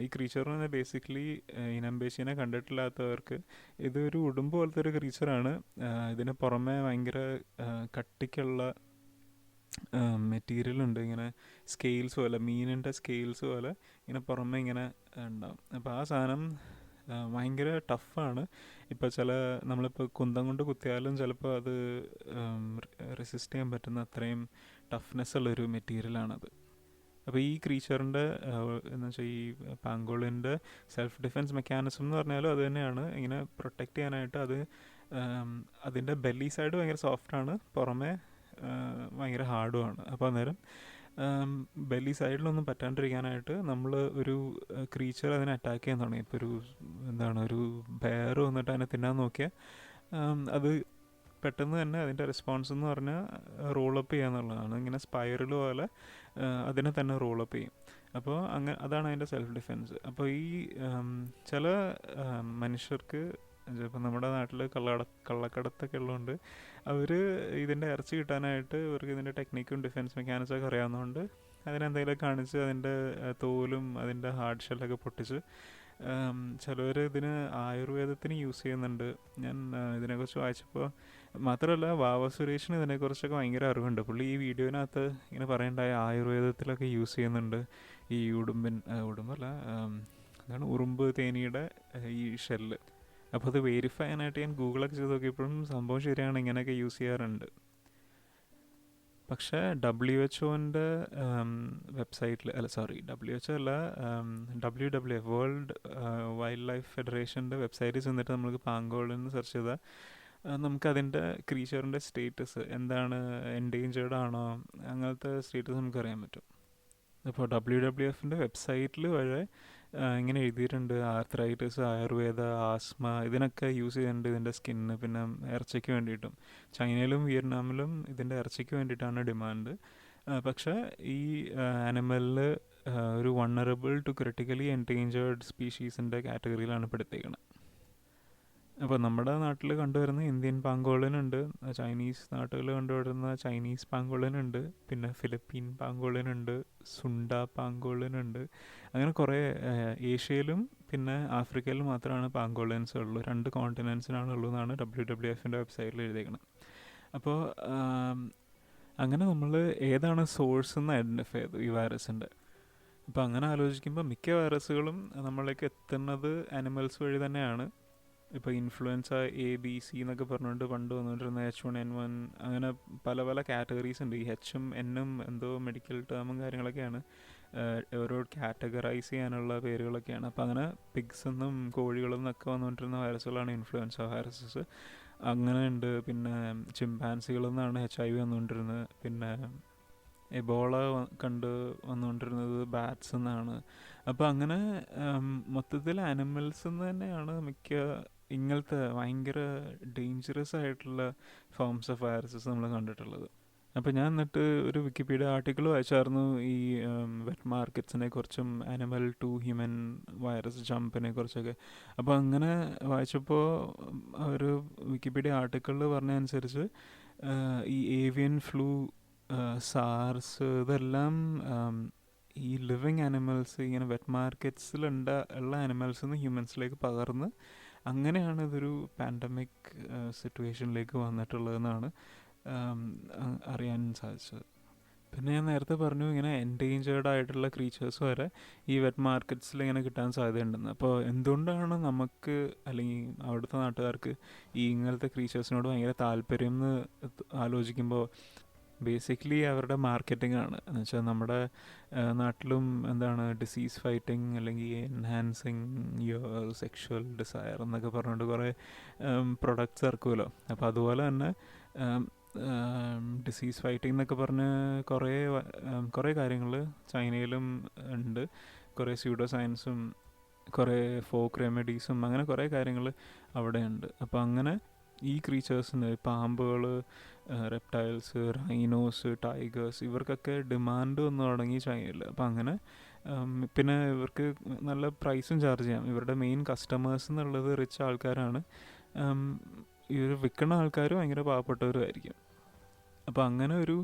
ഈ ക്രീച്ചർ എന്ന് ബേസിക്കലി ഇനംബേശിനെ കണ്ടിട്ടില്ലാത്തവർക്ക് ഇതൊരു ഉടുമ്പ് പോലത്തെ ഒരു ക്രീച്ചറാണ്. ഇതിന് പുറമെ ഭയങ്കര കട്ടിക്കുള്ള മെറ്റീരിയലുണ്ട്, ഇങ്ങനെ സ്കെയിൽസ് പോലെ, മീനിൻ്റെ സ്കെയിൽസ് പോലെ ഇങ്ങനെ പുറമെ ഇങ്ങനെ ഉണ്ടാവും. അപ്പോൾ ആ സാധനം ഭയങ്കര ടഫാണ്. ഇപ്പോൾ നമ്മളിപ്പോൾ കുന്തം കൊണ്ട് കുത്തിയാലും ചിലപ്പോൾ അത് റെസിസ്റ്റ് ചെയ്യാൻ പറ്റുന്ന അത്രയും ടഫ്നെസ് ഉള്ളൊരു മെറ്റീരിയലാണത്. അപ്പോൾ ഈ ക്രീച്ചറിൻ്റെ എന്ന് വെച്ചാൽ ഈ പാങ്കോളിൻ്റെ സെൽഫ് ഡിഫെൻസ് മെക്കാനിസം എന്ന് പറഞ്ഞാലും അത് തന്നെയാണ്. ഇങ്ങനെ പ്രൊട്ടക്റ്റ് ചെയ്യാനായിട്ട് അതിൻ്റെ ബെല്ലി സൈഡ് ഭയങ്കര സോഫ്റ്റാണ്, പുറമെ ഭയങ്കര ഹാർഡുമാണ്. അപ്പോൾ അന്നേരം ബെല്ലി സൈഡിലൊന്നും പറ്റാണ്ടിരിക്കാനായിട്ട് നമ്മൾ ഒരു ക്രീച്ചർ അതിനെ അറ്റാക്ക് ചെയ്യാൻ തുടങ്ങി. ഇപ്പോൾ ഒരു ബെയർ വന്നിട്ട് അതിനെ തിന്നാൻ നോക്കിയാൽ അത് പെട്ടെന്ന് തന്നെ അതിൻ്റെ റെസ്പോൺസ് എന്ന് പറഞ്ഞാൽ റോളപ്പ് ചെയ്യുക എന്നുള്ളതാണ്. ഇങ്ങനെ സ്പൈറൽ പോലെ അതിനെ തന്നെ റോളപ്പ് ചെയ്യും. അപ്പോൾ അതാണ് അതിൻ്റെ സെൽഫ് ഡിഫെൻസ്. അപ്പോൾ ഈ ചില മനുഷ്യർക്ക്, ഇപ്പോൾ നമ്മുടെ നാട്ടിൽ കള്ളക്കടത്തൊക്കെ ഉള്ളതുകൊണ്ട് അവർ ഇതിൻ്റെ ഇറച്ചി കിട്ടാനായിട്ട് ഇവർക്ക് ഇതിൻ്റെ ടെക്നിക്കും ഡിഫെൻസ് മെക്കാനിസമൊക്കെ അറിയാവുന്നതുകൊണ്ട് അതിനെന്തെങ്കിലും കാണിച്ച് അതിൻ്റെ തോലും അതിൻ്റെ ഹാർഡ് ഷെല്ലൊക്കെ പൊട്ടിച്ച് ചിലവർ ഇതിന് ആയുർവേദത്തിന് യൂസ് ചെയ്യുന്നുണ്ട്. ഞാൻ ഇതിനെക്കുറിച്ച് വായിച്ചപ്പോൾ, മാത്രമല്ല വാവ സുരേഷിന് ഇതിനെക്കുറിച്ചൊക്കെ ഭയങ്കര അറിവുണ്ട്. പുള്ളി ഈ വീഡിയോനകത്ത് ഇങ്ങനെ പറയണ്ടായ ആയുർവേദത്തിലൊക്കെ യൂസ് ചെയ്യുന്നുണ്ട് ഈ ഉടുമ്പല്ല അതാണ് ഉറുമ്പ് തേനിയുടെ ഈ ഷെല്ല്. അപ്പോൾ അത് വെരിഫൈ ചെയ്യാനായിട്ട് ഞാൻ ഗൂഗിളൊക്കെ ചെയ്ത് നോക്കിയപ്പോഴും സംഭവം ശരിയാണ്, ഇങ്ങനെയൊക്കെ യൂസ് ചെയ്യാറുണ്ട്. പക്ഷേ WHO-ൻ്റെ വെബ്സൈറ്റിൽ, WHO അല്ല, WWF വേൾഡ് വൈൽഡ് ലൈഫ് ഫെഡറേഷൻ്റെ വെബ്സൈറ്റിൽ ചെന്നിട്ട് നമുക്ക് പാങ്കോളിന് സെർച്ച് ചെയ്താൽ നമുക്കതിൻ്റെ ക്രീച്ചറിൻ്റെ സ്റ്റേറ്റസ് എന്താണ്, എൻഡേഞ്ചേർഡ് ആണോ, അങ്ങനത്തെ സ്റ്റേറ്റസ് നമുക്കറിയാൻ പറ്റും. അപ്പോൾ WWFൻ്റെ വെബ്സൈറ്റിൽ വരെ ഇങ്ങനെ എഴുതിയിട്ടുണ്ട്, ആർത്രൈറ്റിസ്, ആയുർവേദ, ആസ്മ ഇതിനൊക്കെ യൂസ് ചെയ്യുന്നുണ്ട് ഇതിൻ്റെ സ്കിന്ന്. പിന്നെ ഇറച്ചിക്ക് വേണ്ടിയിട്ടും ചൈനയിലും വിയറ്റ്നാമിലും ഇതിൻ്റെ ഇറച്ചിക്ക് വേണ്ടിയിട്ടാണ് ഡിമാൻഡ്. പക്ഷേ ഈ ആനിമലിൽ ഒരു വൾണറബിൾ ടു ക്രിട്ടിക്കലി എൻഡേഞ്ചേർഡ് സ്പീഷീസിൻ്റെ കാറ്റഗറിയിലാണ് പെടുത്തിയിരിക്കുന്നത്. അപ്പോൾ നമ്മുടെ നാട്ടിൽ കണ്ടുവരുന്ന ഇന്ത്യൻ പാങ്കോളിനുണ്ട്, ചൈനീസ് നാട്ടുകളിൽ കണ്ടുവരുന്ന ചൈനീസ് പാങ്കോളിനുണ്ട്, പിന്നെ ഫിലിപ്പീൻ പാങ്കോളിനുണ്ട്, സുണ്ട പാങ്കോളിനുണ്ട്. അങ്ങനെ കുറേ ഏഷ്യയിലും പിന്നെ ആഫ്രിക്കയിലും മാത്രമാണ് പാങ്കോളിൻസ് ഉള്ളൂ. 2 കോണ്ടിനെൻസിനാണുള്ളൂ എന്നാണ് WWFൻ്റെ വെബ്സൈറ്റിൽ എഴുതിയേക്കുന്നത്. അപ്പോൾ അങ്ങനെ നമ്മൾ ഏതാണ് സോഴ്സ് എന്ന് ഐഡൻറ്റിഫൈ ചെയ്തു ഈ വൈറസിൻ്റെ. അപ്പോൾ അങ്ങനെ ആലോചിക്കുമ്പോൾ മിക്ക വൈറസുകളും നമ്മളിലേക്ക് എത്തുന്നത് ആനിമൽസ് വഴി തന്നെയാണ്. ഇപ്പോൾ ഇൻഫ്ലുവൻസ ABC എന്നൊക്കെ പറഞ്ഞുകൊണ്ട് പണ്ട് വന്നുകൊണ്ടിരുന്ന H1N1, അങ്ങനെ പല പല കാറ്റഗറീസ് ഉണ്ട്. ഈ Hഉം Nഉം എന്തോ മെഡിക്കൽ ടേമും കാര്യങ്ങളൊക്കെയാണ്, ഓരോ കാറ്റഗറൈസ് ചെയ്യാനുള്ള പേരുകളൊക്കെയാണ്. അപ്പോൾ അങ്ങനെ പിഗ്സ് എന്നും കോഴികളിൽ നിന്നൊക്കെ വന്നുകൊണ്ടിരുന്ന വൈറസുകളാണ് ഇൻഫ്ലുവൻസ വൈറസസ്. അങ്ങനെ ഉണ്ട്. പിന്നെ ചിമ്പാൻസികളിൽ നിന്നാണ് HIV വന്നുകൊണ്ടിരുന്നത്. പിന്നെ എബോള വന്നുകൊണ്ടിരുന്നത് ബാറ്റ്സ് എന്നാണ്. അപ്പോൾ അങ്ങനെ മൊത്തത്തിൽ ആനിമൽസ് എന്ന് തന്നെയാണ് മിക്ക ഇങ്ങനത്തെ ഭയങ്കര ഡേഞ്ചറസ് ആയിട്ടുള്ള ഫോംസ് ഓഫ് വൈറസസ് നമ്മൾ കണ്ടിട്ടുള്ളത്. അപ്പോൾ ഞാൻ എന്നിട്ട് ഒരു വിക്കിപീഡിയ ആർട്ടിക്കിൾ വായിച്ചായിരുന്നു ഈ വെറ്റ് മാർക്കറ്റ്സിനെ കുറിച്ചും ആനിമൽ ടു ഹ്യൂമൻ വൈറസ് ജമ്പിനെ കുറിച്ചൊക്കെ. അപ്പോൾ അങ്ങനെ വായിച്ചപ്പോൾ ഒരു വിക്കിപീഡിയ ആർട്ടിക്കിളിൽ പറഞ്ഞതനുസരിച്ച് ഈ ഏവിയൻ ഫ്ലൂ, സാർസ്, ഇതെല്ലാം ഈ ലിവിങ് ആനിമൽസ്, ഇങ്ങനെ വെറ്റ് മാർക്കറ്റ്സിലുള്ള ആനിമൽസിൽ നിന്ന് ഹ്യൂമൻസിലേക്ക് പകർന്ന് അങ്ങനെയാണ് ഇതൊരു പാൻഡമിക് സിറ്റുവേഷനിലേക്ക് വന്നിട്ടുള്ളതെന്നാണ് അറിയാൻ സാധിച്ചത്. പിന്നെ ഞാൻ നേരത്തെ പറഞ്ഞു ഇങ്ങനെ എൻഡേഞ്ചേർഡ് ആയിട്ടുള്ള ക്രീച്ചേഴ്സ് വരെ ഈ വെറ്റ് മാർക്കറ്റ്സിൽ ഇങ്ങനെ കിട്ടാൻ സാധ്യതയുണ്ടെന്ന്. അപ്പോൾ എന്തുകൊണ്ടാണ് നമുക്ക് അല്ലെങ്കിൽ അവിടുത്തെ നാട്ടുകാർക്ക് ഈ ഇങ്ങനത്തെ ക്രീച്ചേഴ്സിനോട് ഭയങ്കര താല്പര്യം എന്ന് ആലോചിക്കുമ്പോൾ ബേസിക്കലി അവരുടെ മാർക്കറ്റിംഗ് ആണ്. എന്ന് വെച്ചാൽ നമ്മുടെ നാട്ടിലും എന്താണ് ഡിസീസ് ഫൈറ്റിംഗ് അല്ലെങ്കിൽ എൻഹാൻസിങ് യുവർ സെക്ഷൽ ഡിസയർ എന്നൊക്കെ പറഞ്ഞുകൊണ്ട് കുറേ പ്രൊഡക്ട്സ് ഇറക്കുമല്ലോ. അപ്പോൾ അതുപോലെ തന്നെ ഡിസീസ് ഫൈറ്റിംഗ് എന്നൊക്കെ പറഞ്ഞ് കുറേ കാര്യങ്ങൾ ചൈനയിലും ഉണ്ട്. കുറേ സ്യൂഡോ സയൻസും കുറേ ഫോക്ക് റെമഡീസും അങ്ങനെ കുറേ കാര്യങ്ങൾ അവിടെ ഉണ്ട്. അപ്പോൾ അങ്ങനെ ഈ ക്രീച്ചേഴ്സിന്, പാമ്പുകൾ, റെപ്റ്റൈൽസ്, റൈനോസ്, ടൈഗേഴ്സ്, ഇവർക്കൊക്കെ ഡിമാൻഡ് വന്നു തുടങ്ങി ചൈനയിൽ. അപ്പം അങ്ങനെ പിന്നെ ഇവർക്ക് നല്ല പ്രൈസും ചാർജ് ചെയ്യാം. ഇവരുടെ മെയിൻ കസ്റ്റമേഴ്സ് എന്നുള്ളത് റിച്ച് ആൾക്കാരാണ്. ഇവർ വിൽക്കുന്ന ആൾക്കാർ ഭയങ്കര പാവപ്പെട്ടവരുമായിരിക്കും. അപ്പോൾ അങ്ങനെ ഒരു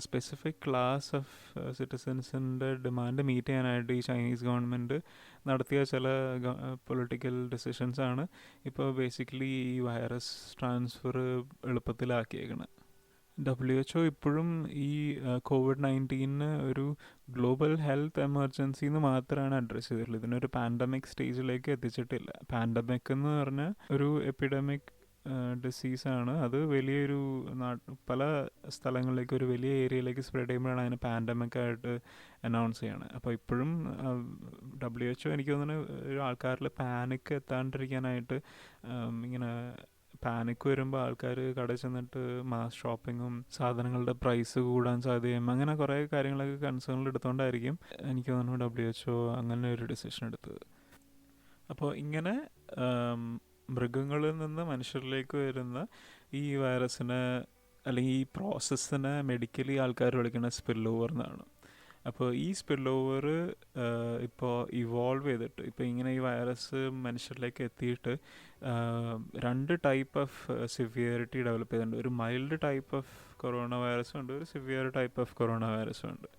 സ്പെസിഫിക് ക്ലാസ് ഓഫ് സിറ്റിസൻസിൻ്റെ ഡിമാൻഡ് മീറ്റ് ചെയ്യാനായിട്ട് ഈ ചൈനീസ് ഗവൺമെൻറ് നടത്തിയ ചില പൊളിറ്റിക്കൽ ഡിസിഷൻസാണ് ഇപ്പോൾ ബേസിക്കലി ഈ വൈറസ് ട്രാൻസ്ഫർ എളുപ്പത്തിലാക്കിയേക്കണത്. WHO ഇപ്പോഴും ഈ COVID-19 ഒരു ഗ്ലോബൽ ഹെൽത്ത് എമർജൻസി എന്ന് മാത്രമാണ് അഡ്രസ്സ് ചെയ്തിട്ടുള്ളത്. ഇതിനൊരു പാൻഡമിക് സ്റ്റേജിലേക്ക് എത്തിച്ചിട്ടില്ല. പാൻഡമിക് എന്ന് പറഞ്ഞാൽ ഒരു എപ്പിഡമിക് ഡിസീസാണ്. അത് വലിയൊരു പല സ്ഥലങ്ങളിലേക്ക്, ഒരു വലിയ ഏരിയയിലേക്ക് സ്പ്രെഡ് ചെയ്യുമ്പോഴാണ് അതിന് പാൻഡമിക് ആയിട്ട് അനൗൺസ് ചെയ്യണത്. അപ്പോൾ ഇപ്പോഴും WHO എനിക്ക് തോന്നുന്നു ഒരു ആൾക്കാരിൽ പാനിക് എത്താണ്ടിരിക്കാനായിട്ട് ഇങ്ങനെ പാനിക് വരുമ്പോൾ ആൾക്കാർ കടയിൽ ചെന്നിട്ട് മാസ് ഷോപ്പിങ്ങും സാധനങ്ങളുടെ പ്രൈസ് കൂടാൻ സാധ്യതയും അങ്ങനെ കുറേ കാര്യങ്ങളൊക്കെ കൺസേണിൽ എടുത്തുകൊണ്ടായിരിക്കും എനിക്ക് തോന്നുന്നു WHO അങ്ങനെ ഒരു ഡിസിഷൻ എടുത്തത്. അപ്പോൾ ഇങ്ങനെ മൃഗങ്ങളിൽ നിന്ന് മനുഷ്യരിലേക്ക് വരുന്ന ഈ വൈറസിനെ അല്ലെങ്കിൽ ഈ പ്രോസസ്സിനെ മെഡിക്കലി ആൾക്കാർ വിളിക്കുന്ന സ്പിൽ ഓവർ എന്നാണ്. അപ്പോൾ ഈ സ്പിൽ ഓവർ ഇപ്പോൾ ഇവോൾവ് ചെയ്തിട്ട് ഇപ്പോൾ ഇങ്ങനെ ഈ വൈറസ് മനുഷ്യരിലേക്ക് എത്തിയിട്ട് 2 ടൈപ്പ് ഓഫ് സിവിയറിറ്റി ഡെവലപ്പ് ചെയ്തിട്ടുണ്ട്. ഒരു മൈൽഡ് ടൈപ്പ് ഓഫ് കൊറോണ വൈറസും ഉണ്ട്, ഒരു സിവിയർ ടൈപ്പ് ഓഫ് കൊറോണ വൈറസും ഉണ്ട്.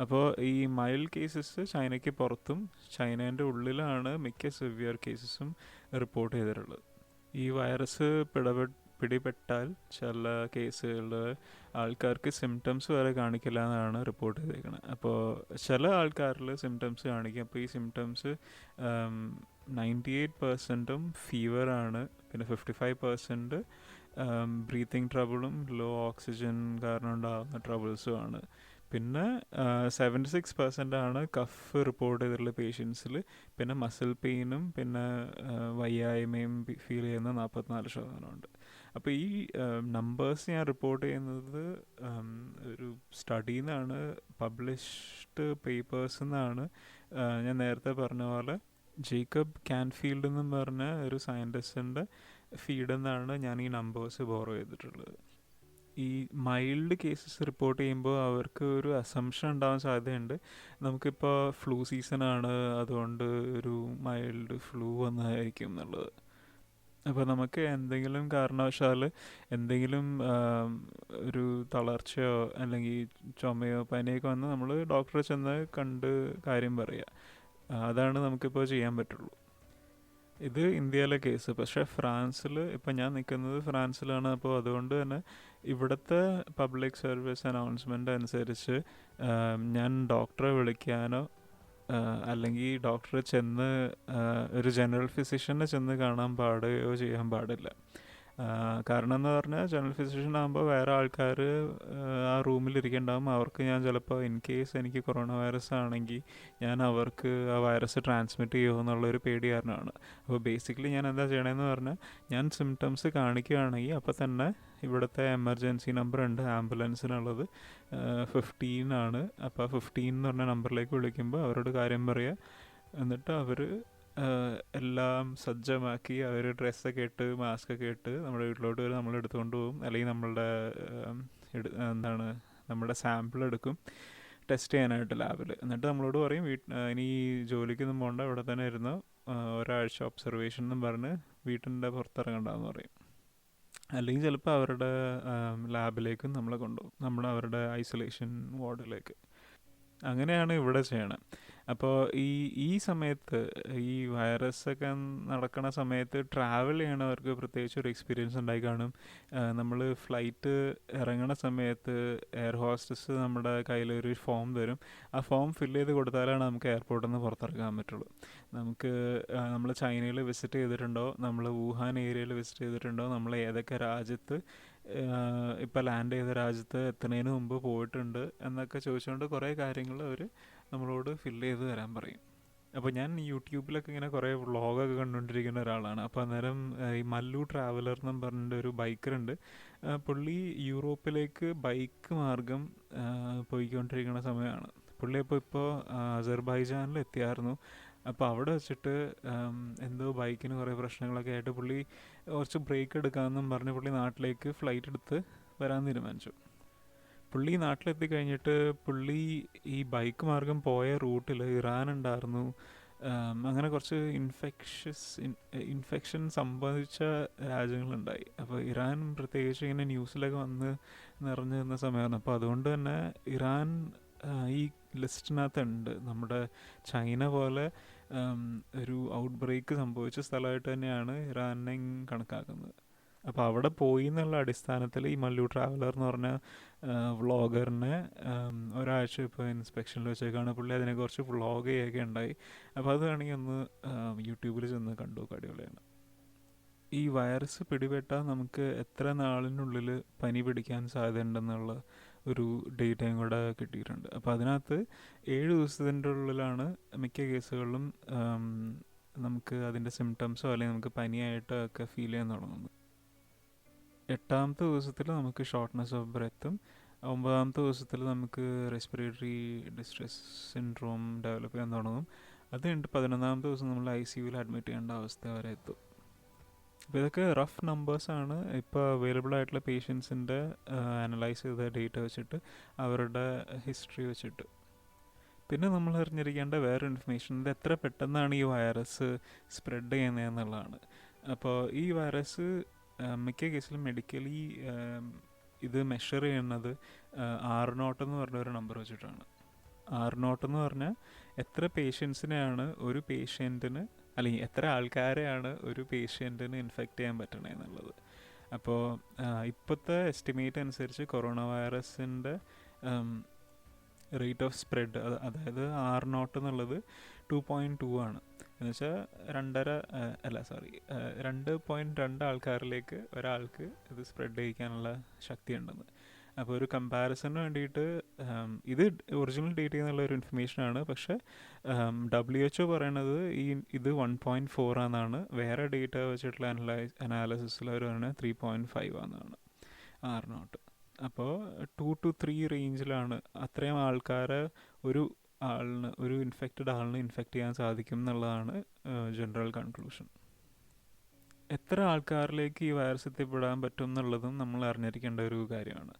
അപ്പോൾ ഈ മൈൽഡ് കേസസ് ചൈനയ്ക്ക് പുറത്തും ചൈനേൻ്റെ ഉള്ളിലാണ് മിക്ക സിവിയർ കേസസും റിപ്പോർട്ട് ചെയ്തിട്ടുള്ളത്. ഈ വൈറസ് പിടിപെട്ടാൽ ചില കേസുകളിൽ ആൾക്കാർക്ക് സിംറ്റംസ് വരെ കാണിക്കില്ല എന്നാണ് റിപ്പോർട്ട് ചെയ്തേക്കുന്നത്. അപ്പോൾ ചില ആൾക്കാരിൽ സിംറ്റംസ് കാണിക്കും. അപ്പോൾ ഈ സിംറ്റംസ് 98% ഫീവറാണ്, പിന്നെ 55% ബ്രീത്തിങ് ട്രബിളും ലോ ഓക്സിജൻ കാരണം ഉണ്ടാകുന്ന ട്രബിൾസും ആണ്. പിന്നെ 76% ആണ് കഫ് റിപ്പോർട്ട് ചെയ്തിട്ടുള്ള പേഷ്യൻസിൽ. പിന്നെ മസിൽ പെയിനും പിന്നെ വയ്യായ്മയും ഫീൽ ചെയ്യുന്ന 44% ഉണ്ട്. അപ്പോൾ ഈ നമ്പേഴ്സ് ഞാൻ റിപ്പോർട്ട് ചെയ്യുന്നത് ഒരു സ്റ്റഡിയിൽ നിന്നാണ്, പബ്ലിഷ്ഡ് പേപ്പേഴ്സ് നിന്നാണ്. ഞാൻ നേരത്തെ പറഞ്ഞ പോലെ ജേക്കബ് കാൻഫീൽഡ് എന്നും പറഞ്ഞ ഒരു സയൻറ്റിസ്റ്റിൻ്റെ ഫീൽഡിൽ നിന്നാണ് ഞാൻ ഈ നമ്പേഴ്സ് ബോറോ ചെയ്തിട്ടുള്ളത്. ഈ മൈൽഡ് കേസസ് റിപ്പോർട്ട് ചെയ്യുമ്പോൾ അവർക്ക് ഒരു അസംഷൻ ഉണ്ടാവാൻ സാധ്യതയുണ്ട്. നമുക്കിപ്പോൾ ഫ്ലൂ സീസണാണ്, അതുകൊണ്ട് ഒരു മൈൽഡ് ഫ്ലൂ വന്നതായിരിക്കും എന്നുള്ളത്. അപ്പോൾ നമുക്ക് എന്തെങ്കിലും കാരണവശാൽ എന്തെങ്കിലും ഒരു തളർച്ചയോ അല്ലെങ്കിൽ ചുമയോ പനിയൊക്കെ വന്ന് നമ്മൾ ഡോക്ടറെ ചെന്ന് കണ്ട് കാര്യം പറയുക. അതാണ് നമുക്കിപ്പോൾ ചെയ്യാൻ പറ്റുള്ളൂ. ഇത് ഇന്ത്യയിലെ കേസ്. പക്ഷേ ഫ്രാൻസിൽ, ഇപ്പം ഞാൻ നിൽക്കുന്നത് ഫ്രാൻസിലാണ്. അപ്പോൾ അതുകൊണ്ട് തന്നെ ഇവിടുത്തെ പബ്ലിക് സർവീസ് അനൗൺസ്മെൻ്റ് അനുസരിച്ച് ഞാൻ ഡോക്ടറെ വിളിക്കാനോ അല്ലെങ്കിൽ ഡോക്ടറെ ചെന്ന് ഒരു ജനറൽ ഫിസിഷ്യനെ ചെന്ന് കാണാൻ പാടുകയോ ചെയ്യാൻ പാടില്ല. കാരണം എന്ന് പറഞ്ഞാൽ ജനറൽ ഫിസിഷ്യൻ ആകുമ്പോൾ വേറെ ആൾക്കാർ ആ റൂമിലിരിക്കേണ്ടാവും. അവർക്ക് ഞാൻ ചിലപ്പോൾ ഇൻ കേസ് എനിക്ക് കൊറോണ വൈറസ് ആണെങ്കിൽ ഞാൻ അവർക്ക് ആ വൈറസ് ട്രാൻസ്മിറ്റ് ചെയ്യുമോ എന്നുള്ളൊരു പേടി കാരണമാണ്. അപ്പോൾ ബേസിക്കലി ഞാൻ എന്താ ചെയ്യണമെന്ന് പറഞ്ഞാൽ, ഞാൻ സിംറ്റംസ് കാണിക്കുകയാണെങ്കിൽ അപ്പോൾ തന്നെ ഇവിടുത്തെ എമർജൻസി നമ്പർ ഉണ്ട് ആംബുലൻസിനുള്ളത്, 15 ആണ്. അപ്പോൾ 15 എന്ന് പറഞ്ഞ നമ്പറിലേക്ക് വിളിക്കുമ്പോൾ അവരോട് കാര്യം പറയുക. എന്നിട്ട് അവർ എല്ലാം സജ്ജമാക്കി അവർ ഡ്രസ്സൊക്കെ ഇട്ട് മാസ്കൊക്കെ ഇട്ട് നമ്മുടെ വീട്ടിലോട്ട് വരും. നമ്മൾ എടുത്തുകൊണ്ട് പോകും. അല്ലെങ്കിൽ നമ്മുടെ സാമ്പിൾ എടുക്കും ടെസ്റ്റ് ചെയ്യാനായിട്ട് ലാബിൽ. എന്നിട്ട് നമ്മളോട് പറയും ഇനി ജോലിക്കൊന്നും പോകണ്ട, ഇവിടെ തന്നെ ഇരുന്ന് ഒരാഴ്ച ഒബ്സർവേഷൻ എന്നും പറഞ്ഞ് വീട്ടിൻ്റെ പുറത്തിറങ്ങണ്ടെന്ന് പറയും. അല്ലെങ്കിൽ ചിലപ്പോൾ അവരുടെ ലാബിലേക്കും നമ്മളെ കൊണ്ടുപോകും, അവരുടെ ഐസൊലേഷൻ വാർഡിലേക്ക്. അങ്ങനെയാണ് ഇവിടെ ചെയ്യണം. അപ്പോൾ ഈ സമയത്ത് ഈ വൈറസൊക്കെ നടക്കുന്ന സമയത്ത് ട്രാവൽ ചെയ്യണവർക്ക് പ്രത്യേകിച്ച് ഒരു എക്സ്പീരിയൻസ് ഉണ്ടായി കാണും. നമ്മൾ ഫ്ലൈറ്റ് ഇറങ്ങണ സമയത്ത് എയർ ഹോസ്റ്റസ് നമ്മുടെ കയ്യിലൊരു ഫോം തരും. ആ ഫോം ഫില്ല് ചെയ്ത് കൊടുത്താലാണ് നമുക്ക് എയർപോർട്ടിൽ നിന്ന് പുറത്തിറങ്ങാൻ പറ്റുള്ളൂ. നമ്മൾ ചൈനയിൽ വിസിറ്റ് ചെയ്തിട്ടുണ്ടോ, നമ്മൾ വുഹാൻ ഏരിയയിൽ വിസിറ്റ് ചെയ്തിട്ടുണ്ടോ, നമ്മൾ ഏതൊക്കെ രാജ്യത്ത് ഇപ്പോൾ ലാൻഡ് ചെയ്ത രാജ്യത്ത് എത്തുന്നതിന് മുമ്പ് പോയിട്ടുണ്ട് എന്നൊക്കെ ചോദിച്ചുകൊണ്ട് കുറേ കാര്യങ്ങൾ അവർ നമ്മളോട് ഫില്ല് ചെയ്ത് തരാൻ പറയും. അപ്പോൾ ഞാൻ യൂട്യൂബിലൊക്കെ ഇങ്ങനെ കുറേ വ്ളോഗൊക്കെ കണ്ടുകൊണ്ടിരിക്കുന്ന ഒരാളാണ്. അപ്പോൾ അന്നേരം ഈ മല്ലു ട്രാവലർ എന്നും പറഞ്ഞിട്ട് ഒരു ബൈക്കറുണ്ട്. പുള്ളി യൂറോപ്പിലേക്ക് ബൈക്ക് മാർഗം പോയിക്കൊണ്ടിരിക്കുന്ന സമയമാണ്. പുള്ളി ഇപ്പോൾ അസർബൈജാനിൽ എത്തിയായിരുന്നു. അപ്പോൾ അവിടെ വെച്ചിട്ട് എന്തോ ബൈക്കിന് കുറേ പ്രശ്നങ്ങളൊക്കെ ആയിട്ട് പുള്ളി കുറച്ച് ബ്രേക്ക് എടുക്കാമെന്നും പറഞ്ഞ് പുള്ളി നാട്ടിലേക്ക് ഫ്ലൈറ്റ് എടുത്ത് വരാൻ തീരുമാനിച്ചു. പുള്ളി നാട്ടിലെത്തി കഴിഞ്ഞിട്ട് പുള്ളി ഈ ബൈക്ക് മാർഗം പോയ റൂട്ടിൽ ഇറാൻ ഉണ്ടായിരുന്നു. അങ്ങനെ കുറച്ച് ഇൻഫെക്ഷൻ സംഭവിച്ച രാജ്യങ്ങളുണ്ടായി. അപ്പോൾ ഇറാൻ പ്രത്യേകിച്ച് ഇങ്ങനെ ന്യൂസിലൊക്കെ വന്ന് നിറഞ്ഞു നിന്ന സമയമാണ്. അപ്പോൾ അതുകൊണ്ട് തന്നെ ഇറാൻ ഈ ലിസ്റ്റിനകത്തുണ്ട്. നമ്മുടെ ചൈന പോലെ ഒരു ഔട്ട് ബ്രേക്ക് സംഭവിച്ച സ്ഥലമായിട്ട് തന്നെയാണ് ഇറാനെ കണക്കാക്കുന്നത്. അപ്പോൾ അവിടെ പോയി എന്നുള്ള അടിസ്ഥാനത്തിൽ ഈ മല്ലു ട്രാവലർ എന്ന് പറഞ്ഞ വ്ളോഗറിനെ ഒരാഴ്ച ഇപ്പോൾ ഇൻസ്പെക്ഷനിൽ വെച്ചേക്കാണ്. പുള്ളി അതിനെക്കുറിച്ച് വ്ളോഗ് ചെയ്യുകയൊക്കെ ഉണ്ടായി. അപ്പോൾ അത് വേണമെങ്കിൽ ഒന്ന് യൂട്യൂബിൽ ചെന്ന് കണ്ടു. അടിപൊളിയാണ്. ഈ വൈറസ് പിടിപെട്ടാൽ നമുക്ക് എത്ര നാളിനുള്ളിൽ പനി പിടിക്കാൻ സാധ്യതയുണ്ടെന്നുള്ള ഒരു ഡേറ്റയും കൂടെ കിട്ടിയിട്ടുണ്ട്. അപ്പോൾ അതിനകത്ത് 7 ദിവസത്തിൻ്റെ ഉള്ളിലാണ് മിക്ക കേസുകളിലും നമുക്ക് അതിൻ്റെ സിംറ്റംസോ അല്ലെങ്കിൽ നമുക്ക് പനിയായിട്ടോ ഒക്കെ ഫീൽ ചെയ്യാൻ തുടങ്ങുന്നത്. 8ാമത്തെ ദിവസത്തിൽ നമുക്ക് ഷോർട്ട്നെസ് ഓഫ് ബ്രെത്തും 9ാമത്തെ ദിവസത്തിൽ നമുക്ക് റെസ്പിറേറ്ററി ഡിസ്ട്രെസ് സിൻഡ്രോം ഡെവലപ്പ് ചെയ്യാൻ തുടങ്ങും. അത് കഴിഞ്ഞിട്ട് 11ാമത്തെ ദിവസം നമ്മൾ ICUവിൽ അഡ്മിറ്റ് ചെയ്യേണ്ട അവസ്ഥ വരെ എത്തും. അപ്പോൾ ഇതൊക്കെ റഫ് നമ്പേഴ്സാണ്. ഇപ്പോൾ അവൈലബിൾ ആയിട്ടുള്ള പേഷ്യൻസിൻ്റെ അനലൈസ് ചെയ്ത ഡേറ്റ വെച്ചിട്ട്, അവരുടെ ഹിസ്റ്ററി വെച്ചിട്ട്. പിന്നെ നമ്മൾ അറിഞ്ഞിരിക്കേണ്ട വേറെ ഇൻഫർമേഷൻ, ഇത് എത്ര പെട്ടെന്നാണ് ഈ വൈറസ് സ്പ്രെഡ് ചെയ്യുന്നതെന്നുള്ളതാണ്. അപ്പോൾ ഈ വൈറസ് മിക്ക കേസിലും മെഡിക്കലി ഇത് മെഷർ ചെയ്യുന്നത് R0 എന്ന് പറഞ്ഞ ഒരു നമ്പർ വെച്ചിട്ടാണ്. R0 എന്ന് പറഞ്ഞാൽ എത്ര പേഷ്യൻസിനെയാണ് ഒരു പേഷ്യൻറ്റിന്, അല്ലെങ്കിൽ എത്ര ആൾക്കാരെയാണ് ഒരു പേഷ്യൻറ്റിന് ഇൻഫെക്റ്റ് ചെയ്യാൻ പറ്റണേ എന്നുള്ളത്. അപ്പോൾ ഇപ്പോഴത്തെ എസ്റ്റിമേറ്റ് അനുസരിച്ച് കൊറോണ വൈറസിൻ്റെ റേറ്റ് ഓഫ് സ്പ്രെഡ്, അതായത് R0 എന്നുള്ളത് 2.2 ആണ്. എന്നുവെച്ചാൽ 2.2 ആൾക്കാരിലേക്ക് ഒരാൾക്ക് ഇത് സ്പ്രെഡ് ചെയ്യിക്കാനുള്ള ശക്തി ഉണ്ടെന്ന്. അപ്പോൾ ഒരു കമ്പാരിസണിന് വേണ്ടിയിട്ട്, ഇത് ഒറിജിനൽ ഡേറ്റ എന്നുള്ള ഒരു ഇൻഫർമേഷനാണ്. പക്ഷേ WHO പറയണത് ഇത് 1.4 ആണെന്നാണ്. വേറെ ഡേറ്റ വെച്ചിട്ടുള്ള അനാലിസിസിൽ അവർ പറയുന്നത് 3.5 ആണെന്നാണ് R0. അപ്പോൾ 2 to 3 റേഞ്ചിലാണ് അത്രയും ആൾക്കാരെ ഒരു ഇൻഫെക്റ്റഡ് ആളിന് ഇൻഫെക്റ്റ് ചെയ്യാൻ സാധിക്കും എന്നുള്ളതാണ് ജനറൽ കൺക്ലൂഷൻ. എത്ര ആൾക്കാരിലേക്ക് ഈ വൈറസ് എത്തിപ്പെടാൻ പറ്റും എന്നുള്ളതും നമ്മൾ അറിഞ്ഞിരിക്കേണ്ട ഒരു കാര്യമാണ്.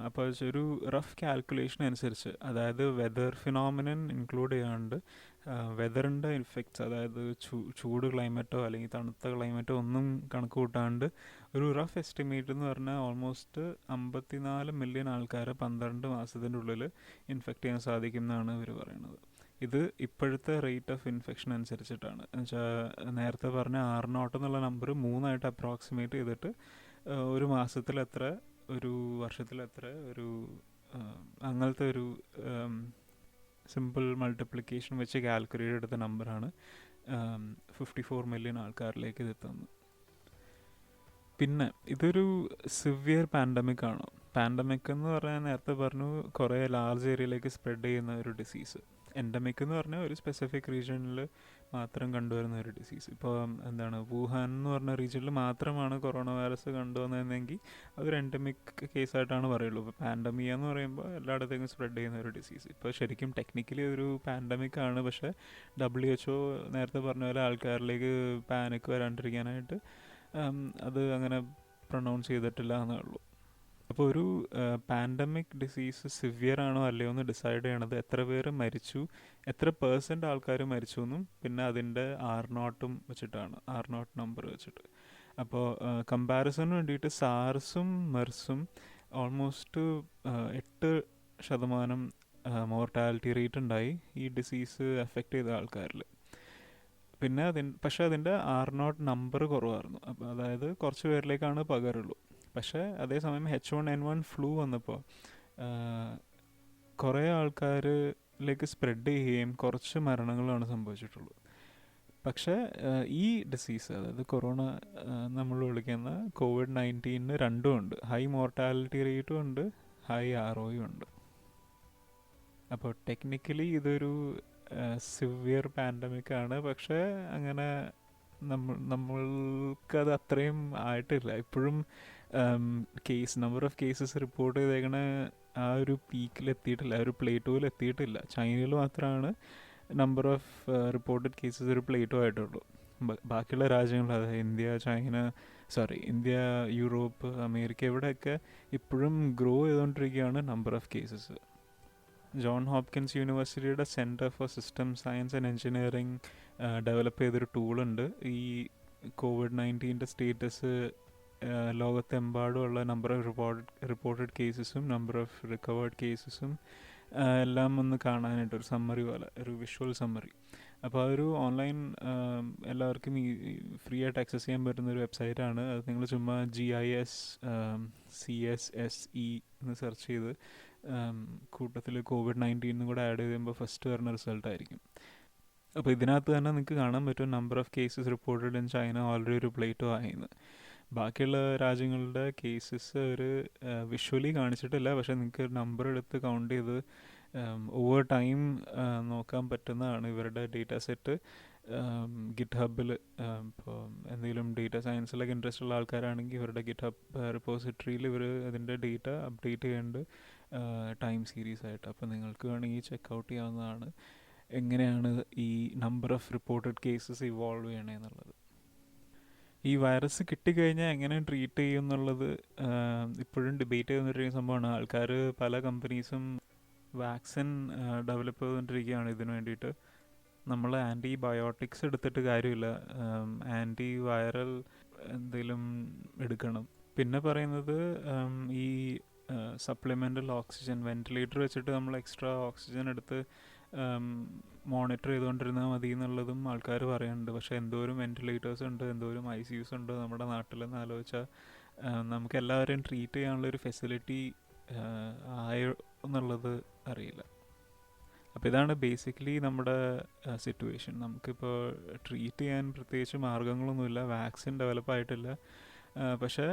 അപ്പോൾ ഒരു റഫ് കാൽക്കുലേഷൻ അനുസരിച്ച്, അതായത് വെതർ ഫിനോമിനൻ ഇൻക്ലൂഡ് ചെയ്യാണ്ട് വെതറിൻ്റെ ഇഫക്ട്സ്, അതായത് ചൂട് ക്ലൈമറ്റോ അല്ലെങ്കിൽ തണുത്ത ക്ലൈമറ്റോ ഒന്നും കണക്ക് കൂട്ടാണ്ട് ഒരു റഫ് എസ്റ്റിമേറ്റ് എന്ന് പറഞ്ഞാൽ ഓൾമോസ്റ്റ് 54 മില്യൺ ആൾക്കാരെ 12 മാസത്തിൻ്റെ ഉള്ളിൽ ഇൻഫെക്റ്റ് ചെയ്യാൻ സാധിക്കും എന്നാണ് ഇവർ പറയുന്നത്. ഇത് ഇപ്പോഴത്തെ റേറ്റ് ഓഫ് ഇൻഫെക്ഷൻ അനുസരിച്ചിട്ടാണ്. എന്നുവെച്ചാൽ നേരത്തെ പറഞ്ഞ R0 എന്നുള്ള നമ്പർ 3 അപ്രോക്സിമേറ്റ് ചെയ്തിട്ട് ഒരു മാസത്തിൽ എത്ര, ഒരു വർഷത്തിൽ എത്ര, ഒരു അങ്ങനത്തെ ഒരു സിമ്പിൾ മൾട്ടിപ്ലിക്കേഷൻ വെച്ച് കാൽക്കുലേറ്റ് എടുത്ത നമ്പറാണ് 54 മില്യൺ ആൾക്കാരിലേക്ക് ഇത് എത്തുന്നത്. പിന്നെ ഇതൊരു സിവിയർ പാൻഡമിക് ആണോ? പാൻഡമിക് എന്ന് പറഞ്ഞാൽ നേരത്തെ പറഞ്ഞു കുറേ ലാർജ് ഏരിയയിലേക്ക് സ്പ്രെഡ് ചെയ്യുന്ന ഒരു ഡിസീസ്. എൻഡമിക് എന്ന് പറഞ്ഞാൽ ഒരു സ്പെസിഫിക് റീജിയനിൽ മാത്രം കണ്ടുവരുന്ന ഒരു ഡിസീസ്. ഇപ്പോൾ വുഹാൻ എന്ന് പറഞ്ഞ റീജിയനിൽ മാത്രമാണ് കൊറോണ വൈറസ് കണ്ടുവന്നതെങ്കിൽ അതൊരു എൻഡമിക് കേസായിട്ടാണ് പറയുള്ളൂ. ഇപ്പോൾ പാൻഡമിയ എന്ന് പറയുമ്പോൾ എല്ലായിടത്തേക്കും സ്പ്രെഡ് ചെയ്യുന്ന ഒരു ഡിസീസ്. ഇപ്പോൾ ശരിക്കും ടെക്നിക്കലി ഒരു പാൻഡമിക് ആണ്. പക്ഷേ WHO നേരത്തെ പറഞ്ഞ പോലെ ആൾക്കാരിലേക്ക് പാനിക് വരാണ്ടിരിക്കാനായിട്ട് അത് അങ്ങനെ പ്രൊനൗൺസ് ചെയ്തിട്ടില്ല എന്നേ ഉള്ളൂ. അപ്പോൾ ഒരു പാൻഡമിക് ഡിസീസ് സിവിയർ ആണോ അല്ലയോ എന്ന് ഡിസൈഡ് ചെയ്യണത് എത്ര പേര് മരിച്ചു, എത്ര % ആൾക്കാർ മരിച്ചു എന്നും പിന്നെ അതിൻ്റെ R0 വെച്ചിട്ടാണ്, R0 നമ്പർ വെച്ചിട്ട്. അപ്പോൾ കമ്പാരിസണിന് വേണ്ടിയിട്ട് സാർസും മെർസും ഓൾമോസ്റ്റ് 8% മോർട്ടാലിറ്റി റേറ്റ് ഉണ്ടായി ഈ ഡിസീസ് എഫക്റ്റ് ചെയ്ത ആൾക്കാരിൽ. പിന്നെ പക്ഷേ അതിൻ്റെ R0 നമ്പർ കുറവായിരുന്നു. അപ്പോൾ അതായത് കുറച്ച് പേരിലേക്കാണ് പകരുള്ളൂ. പക്ഷേ അതേസമയം H1N1 ഫ്ലൂ വന്നപ്പോൾ കുറേ ആൾക്കാരിലേക്ക് സ്പ്രെഡ് ചെയ്യുകയും കുറച്ച് മരണങ്ങളാണ് സംഭവിച്ചിട്ടുള്ളൂ. പക്ഷേ ഈ ഡിസീസ്, അതായത് കൊറോണ നമ്മൾ വിളിക്കുന്ന COVID-19 രണ്ടും ഉണ്ട്. ഹൈ മോർട്ടാലിറ്റി റേറ്റും ഉണ്ട്, ഹൈ ROയും ഉണ്ട്. അപ്പോൾ ടെക്നിക്കലി ഇതൊരു സിവിയർ പാൻഡമിക് ആണ്. പക്ഷേ അങ്ങനെ നമ്മൾക്കത് അത്രയും ആയിട്ടില്ല. ഇപ്പോഴും നമ്പർ ഓഫ് കേസസ് റിപ്പോർട്ട് ചെയ്തേക്കണ ആ ഒരു പീക്കിലെത്തിയിട്ടില്ല, ആ ഒരു പ്ലേറ്റോയിൽ എത്തിയിട്ടില്ല. ചൈനയിൽ മാത്രമാണ് നമ്പർ ഓഫ് റിപ്പോർട്ടഡ് കേസസ് ഒരു പ്ലേറ്റോ ആയിട്ടുള്ളൂ. ബാക്കിയുള്ള രാജ്യങ്ങൾ, അതായത് India, China, India, Europe, America, ഇവിടെയൊക്കെ ഇപ്പോഴും ഗ്രോ ചെയ്തുകൊണ്ടിരിക്കുകയാണ് number of cases. John Hopkins യൂണിവേഴ്സിറ്റിയുടെ centre for system science and engineering develop ചെയ്തൊരു ടൂളുണ്ട്. ഈ COVID-19 സ്റ്റേറ്റസ് ലോകത്തെമ്പാടുമുള്ള നമ്പർ ഓഫ് റിപ്പോർട്ടഡ് കേസസും നമ്പർ ഓഫ് റിക്കവേർഡ് കേസസും എല്ലാം ഒന്ന് കാണാനായിട്ട് ഒരു സമ്മറി പോലെ, ഒരു വിഷ്വൽ സമ്മറി. അപ്പോൾ അതൊരു ഓൺലൈൻ എല്ലാവർക്കും ഈ ഫ്രീ ആയിട്ട് ആക്സസ് ചെയ്യാൻ പറ്റുന്ന ഒരു വെബ്സൈറ്റാണ്. അത് നിങ്ങൾ ചുമ്മാ GISCSSE എന്ന് സെർച്ച് ചെയ്ത് കൂട്ടത്തിൽ COVID-19 കൂടെ ആഡ് ചെയ്യുമ്പോൾ ഫസ്റ്റ് വരുന്ന റിസൾട്ടായിരിക്കും. അപ്പോൾ ഇതിനകത്ത് തന്നെ നിങ്ങൾക്ക് കാണാൻ പറ്റും number of cases reported in China already ഒരു പ്ലേറ്റോ ആയിരുന്നു. ബാക്കിയുള്ള രാജ്യങ്ങളുടെ കേസസ് ഒരു വിഷ്വലി കാണിച്ചിട്ടില്ല, പക്ഷേ നിങ്ങൾക്ക് നമ്പർ എടുത്ത് കൗണ്ട് ചെയ്ത് ഓവർ ടൈം നോക്കാൻ പറ്റുന്നതാണ്. ഇവരുടെ ഡേറ്റ സെറ്റ് ഗിറ്റ് ഹബിൽ, ഇപ്പോൾ എന്തെങ്കിലും ഡേറ്റ സയൻസിലൊക്കെ ഇൻട്രസ്റ്റ് ഉള്ള ആൾക്കാരാണെങ്കിൽ ഇവരുടെ ഗിറ്റ് ഹബ് റിപ്പോസിറ്ററിയിൽ ഇവർ അതിൻ്റെ ഡേറ്റ അപ്ഡേറ്റ് ചെയ്യേണ്ട ടൈം സീരീസ് ആയിട്ട്. അപ്പോൾ നിങ്ങൾക്ക് വേണമെങ്കിൽ ചെക്കൗട്ട് ചെയ്യാവുന്നതാണ് എങ്ങനെയാണ് ഈ number of reported cases evolve ചെയ്യണമെന്നുള്ളത്. ഈ വൈറസ് കിട്ടിക്കഴിഞ്ഞാൽ എങ്ങനെ ട്രീറ്റ് ചെയ്യും എന്നുള്ളത് ഇപ്പോഴും ഡിബേറ്റ് ചെയ്തുകൊണ്ടിരിക്കുന്ന സംഭവമാണ്. ആൾക്കാർ, പല കമ്പനീസും വാക്സിൻ ഡെവലപ്പ് ചെയ്തുകൊണ്ടിരിക്കുകയാണ് ഇതിന് വേണ്ടിയിട്ട്. നമ്മൾ ആൻറ്റിബയോട്ടിക്സ് എടുത്തിട്ട് കാര്യമില്ല, ആൻറ്റി വൈറൽ എന്തെങ്കിലും എടുക്കണം. പിന്നെ പറയുന്നത് ഈ സപ്ലിമെൻ്റൽ ഓക്സിജൻ, വെൻറ്റിലേറ്റർ വെച്ചിട്ട് നമ്മൾ എക്സ്ട്രാ ഓക്സിജൻ എടുത്ത് മോണിറ്റർ ചെയ്തുകൊണ്ടിരുന്നാൽ മതി എന്നുള്ളതും ആൾക്കാർ പറയുന്നുണ്ട്. പക്ഷേ എന്തോരം വെൻറ്റിലേറ്റേഴ്സ് ഉണ്ട്, എന്തോരം ICUs ഉണ്ട് നമ്മുടെ നാട്ടിലെന്ന് ആലോചിച്ചാൽ നമുക്ക് എല്ലാവരെയും ട്രീറ്റ് ചെയ്യാനുള്ളൊരു ഫെസിലിറ്റി ആയോ എന്നുള്ളത് അറിയില്ല. അപ്പോൾ ഇതാണ് ബേസിക്കലി നമ്മുടെ സിറ്റുവേഷൻ. നമുക്കിപ്പോൾ ട്രീറ്റ് ചെയ്യാൻ പ്രത്യേകിച്ച് മാർഗങ്ങളൊന്നുമില്ല, വാക്സിൻ ഡെവലപ്പ് ആയിട്ടില്ല. പക്ഷേ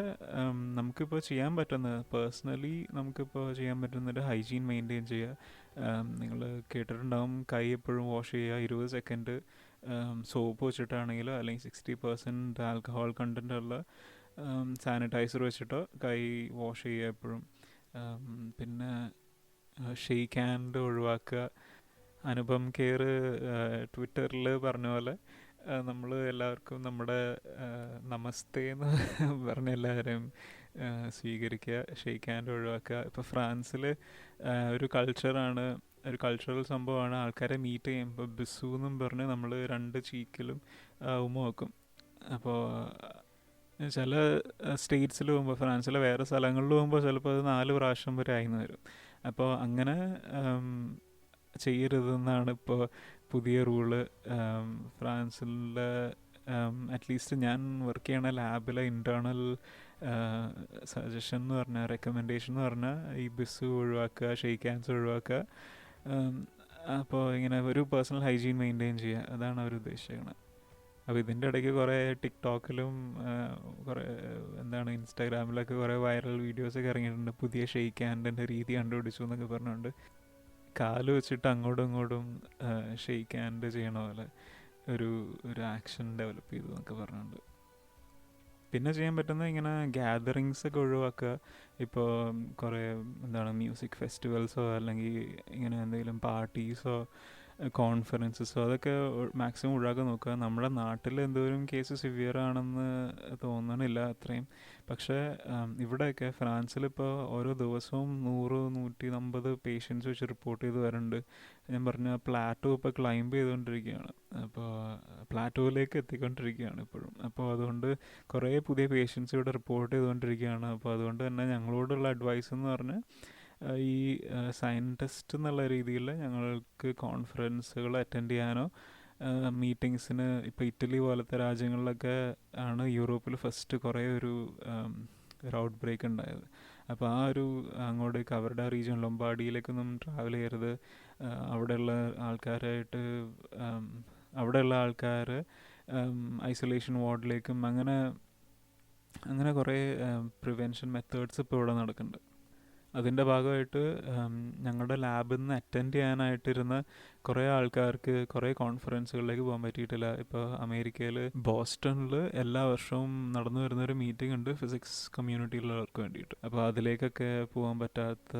നമുക്കിപ്പോൾ ചെയ്യാൻ പറ്റുന്നത്, പേഴ്സണലി നമുക്കിപ്പോൾ ചെയ്യാൻ പറ്റുന്നത് ഹൈജീൻ മെയിൻറ്റെയിൻ ചെയ്യുക. നിങ്ങൾ കേട്ടിട്ടുണ്ടാവും, കൈ എപ്പോഴും വാഷ് ചെയ്യുക 20 സെക്കൻഡ് സോപ്പ് വെച്ചിട്ടാണെങ്കിലോ അല്ലെങ്കിൽ 60% ആൽക്കഹോൾ കണ്ടൻ്റ് ഉള്ള സാനിറ്റൈസർ വെച്ചിട്ടോ കൈ വാഷ് ചെയ്യുക എപ്പോഴും. പിന്നെ ഷെയ്ക്ക് ഹാൻഡ് ഒഴിവാക്കുക. അനുപം കെയർ ട്വിറ്ററിൽ പറഞ്ഞ പോലെ നമ്മൾ എല്ലാവർക്കും നമ്മുടെ നമസ്തേ എന്ന് പറഞ്ഞ എല്ലാവരെയും സ്വീകരിക്കുക, ഷെയ്ക്ക് ഹാൻഡ് ഒഴിവാക്കുക. ഇപ്പോൾ ഫ്രാൻസിൽ ഒരു കൾച്ചറാണ്, ഒരു കൾച്ചറൽ സംഭവമാണ്. ആൾക്കാരെ മീറ്റ് ചെയ്യുമ്പോൾ ബിസു എന്നും പറഞ്ഞ് നമ്മൾ 2 ചീക്കിലും ഉമ്മ വെക്കും. അപ്പോൾ ചില സ്റ്റേറ്റ്സിൽ പോകുമ്പോൾ, ഫ്രാൻസിലെ വേറെ സ്ഥലങ്ങളിൽ പോകുമ്പോൾ ചിലപ്പോൾ അത് 4 പ്രാവശ്യം വരെ ആയിന്ന് വരും. അപ്പോൾ അങ്ങനെ ചെയ്യരുതെന്നാണ് ഇപ്പോൾ പുതിയ റൂള്. ഫ്രാൻസിലെ അറ്റ്ലീസ്റ്റ് ഞാൻ വർക്ക് ചെയ്യണ ലാബിലെ ഇൻറ്റേർണൽ സജഷൻ എന്ന് പറഞ്ഞാൽ, റെക്കമെൻഡേഷൻ എന്ന് പറഞ്ഞാൽ ഈ ബിസ് ഒഴിവാക്കുക, ഷെയ്ക്ക് ഹാൻഡ്സ് ഒഴിവാക്കുക. അപ്പോൾ ഇങ്ങനെ ഒരു പേഴ്സണൽ ഹൈജീൻ മെയിൻറ്റെയിൻ ചെയ്യുക, അതാണ് അവർ ഉദ്ദേശിക്കുന്നത്. അപ്പോൾ ഇതിൻ്റെ ഇടയ്ക്ക് കുറേ ടിക്ടോക്കിലും കുറേ ഇൻസ്റ്റാഗ്രാമിലൊക്കെ കുറേ വൈറൽ വീഡിയോസൊക്കെ ഇറങ്ങിയിട്ടുണ്ട്. പുതിയ ഷെയ്ക്ക് ഹാൻഡിൻ്റെ രീതി കണ്ടുപിടിച്ചു എന്നൊക്കെ പറഞ്ഞുകൊണ്ട് കാല് വെച്ചിട്ട് അങ്ങോട്ടും ഇങ്ങോട്ടും ഷെയ്ക്ക് ഹാൻഡ് ചെയ്യണ പോലെ ഒരു ആക്ഷൻ ഡെവലപ്പ് ചെയ്തു എന്നൊക്കെ പറഞ്ഞുകൊണ്ട്. പിന്നെ ചെയ്യാൻ പറ്റുന്നത് ഇങ്ങനെ ഗ്യാതറിങ്സ് ഒക്കെ ഒഴിവാക്കുക. ഇപ്പോൾ കുറേ മ്യൂസിക് ഫെസ്റ്റിവൽസോ അല്ലെങ്കിൽ ഇങ്ങനെ എന്തെങ്കിലും പാർട്ടീസോ കോൺഫറൻസസോ അതൊക്കെ മാക്സിമം ഒഴിവാക്കാൻ നോക്കുക. നമ്മുടെ നാട്ടിൽ എന്തോരം കേസ് സിവിയർ ആണെന്ന് തോന്നണില്ല അത്രയും. പക്ഷേ ഇവിടെയൊക്കെ ഫ്രാൻസിലിപ്പോൾ ഓരോ ദിവസവും 100-150 പേഷ്യൻസ് വെച്ച് റിപ്പോർട്ട് ചെയ്ത് വരുന്നുണ്ട്. ഞാൻ പറഞ്ഞ പ്ലാറ്റോ ഇപ്പോൾ ക്ലൈംബ് ചെയ്തുകൊണ്ടിരിക്കുകയാണ്, അപ്പോൾ പ്ലാറ്റോയിലേക്ക് എത്തിക്കൊണ്ടിരിക്കുകയാണ് ഇപ്പോഴും. അപ്പോൾ അതുകൊണ്ട് കുറേ പുതിയ പേഷ്യൻസ് ഇവിടെ റിപ്പോർട്ട് ചെയ്തുകൊണ്ടിരിക്കുകയാണ്. അപ്പോൾ അതുകൊണ്ട് തന്നെ ഞങ്ങളോടുള്ള അഡ്വൈസ് എന്ന് പറഞ്ഞാൽ, ഈ സയൻറ്റിസ്റ്റ് എന്നുള്ള രീതിയിൽ ഞങ്ങൾക്ക് കോൺഫറൻസുകൾ അറ്റൻഡ് ചെയ്യാനോ മീറ്റിങ്സിന്, ഇപ്പോൾ ഇറ്റലി പോലത്തെ രാജ്യങ്ങളിലൊക്കെ ആണ് യൂറോപ്പിൽ ഫസ്റ്റ് കുറേ ഒരു ഔട്ട് ബ്രേക്ക് ഉണ്ടായത്. അപ്പോൾ ആ ഒരു അങ്ങോട്ടേക്ക് അവരുടെ റീജിയൻ ലൊംബാർഡിയിലേക്കൊന്നും ട്രാവൽ ചെയ്യരുത്. അവിടെയുള്ള ആൾക്കാർ ഐസൊലേഷൻ വാർഡിലേക്കും അങ്ങനെ കുറേ പ്രിവെൻഷൻ മെത്തേഡ്സ് ഇപ്പോൾ ഇവിടെ നടക്കുന്നുണ്ട്. അതിൻ്റെ ഭാഗമായിട്ട് ഞങ്ങളുടെ ലാബിൽ നിന്ന് അറ്റൻഡ് ചെയ്യാനായിട്ടിരുന്ന കുറേ ആൾക്കാർക്ക് കുറേ കോൺഫറൻസുകളിലേക്ക് പോകാൻ പറ്റിയിട്ടില്ല. ഇപ്പോൾ അമേരിക്കയിൽ ബോസ്റ്റണിൽ എല്ലാ വർഷവും നടന്നു വരുന്നൊരു മീറ്റിംഗ് ഉണ്ട് ഫിസിക്സ് കമ്മ്യൂണിറ്റിയിലുള്ളവർക്ക് വേണ്ടിയിട്ട്. അപ്പോൾ അതിലേക്കൊക്കെ പോകാൻ പറ്റാത്ത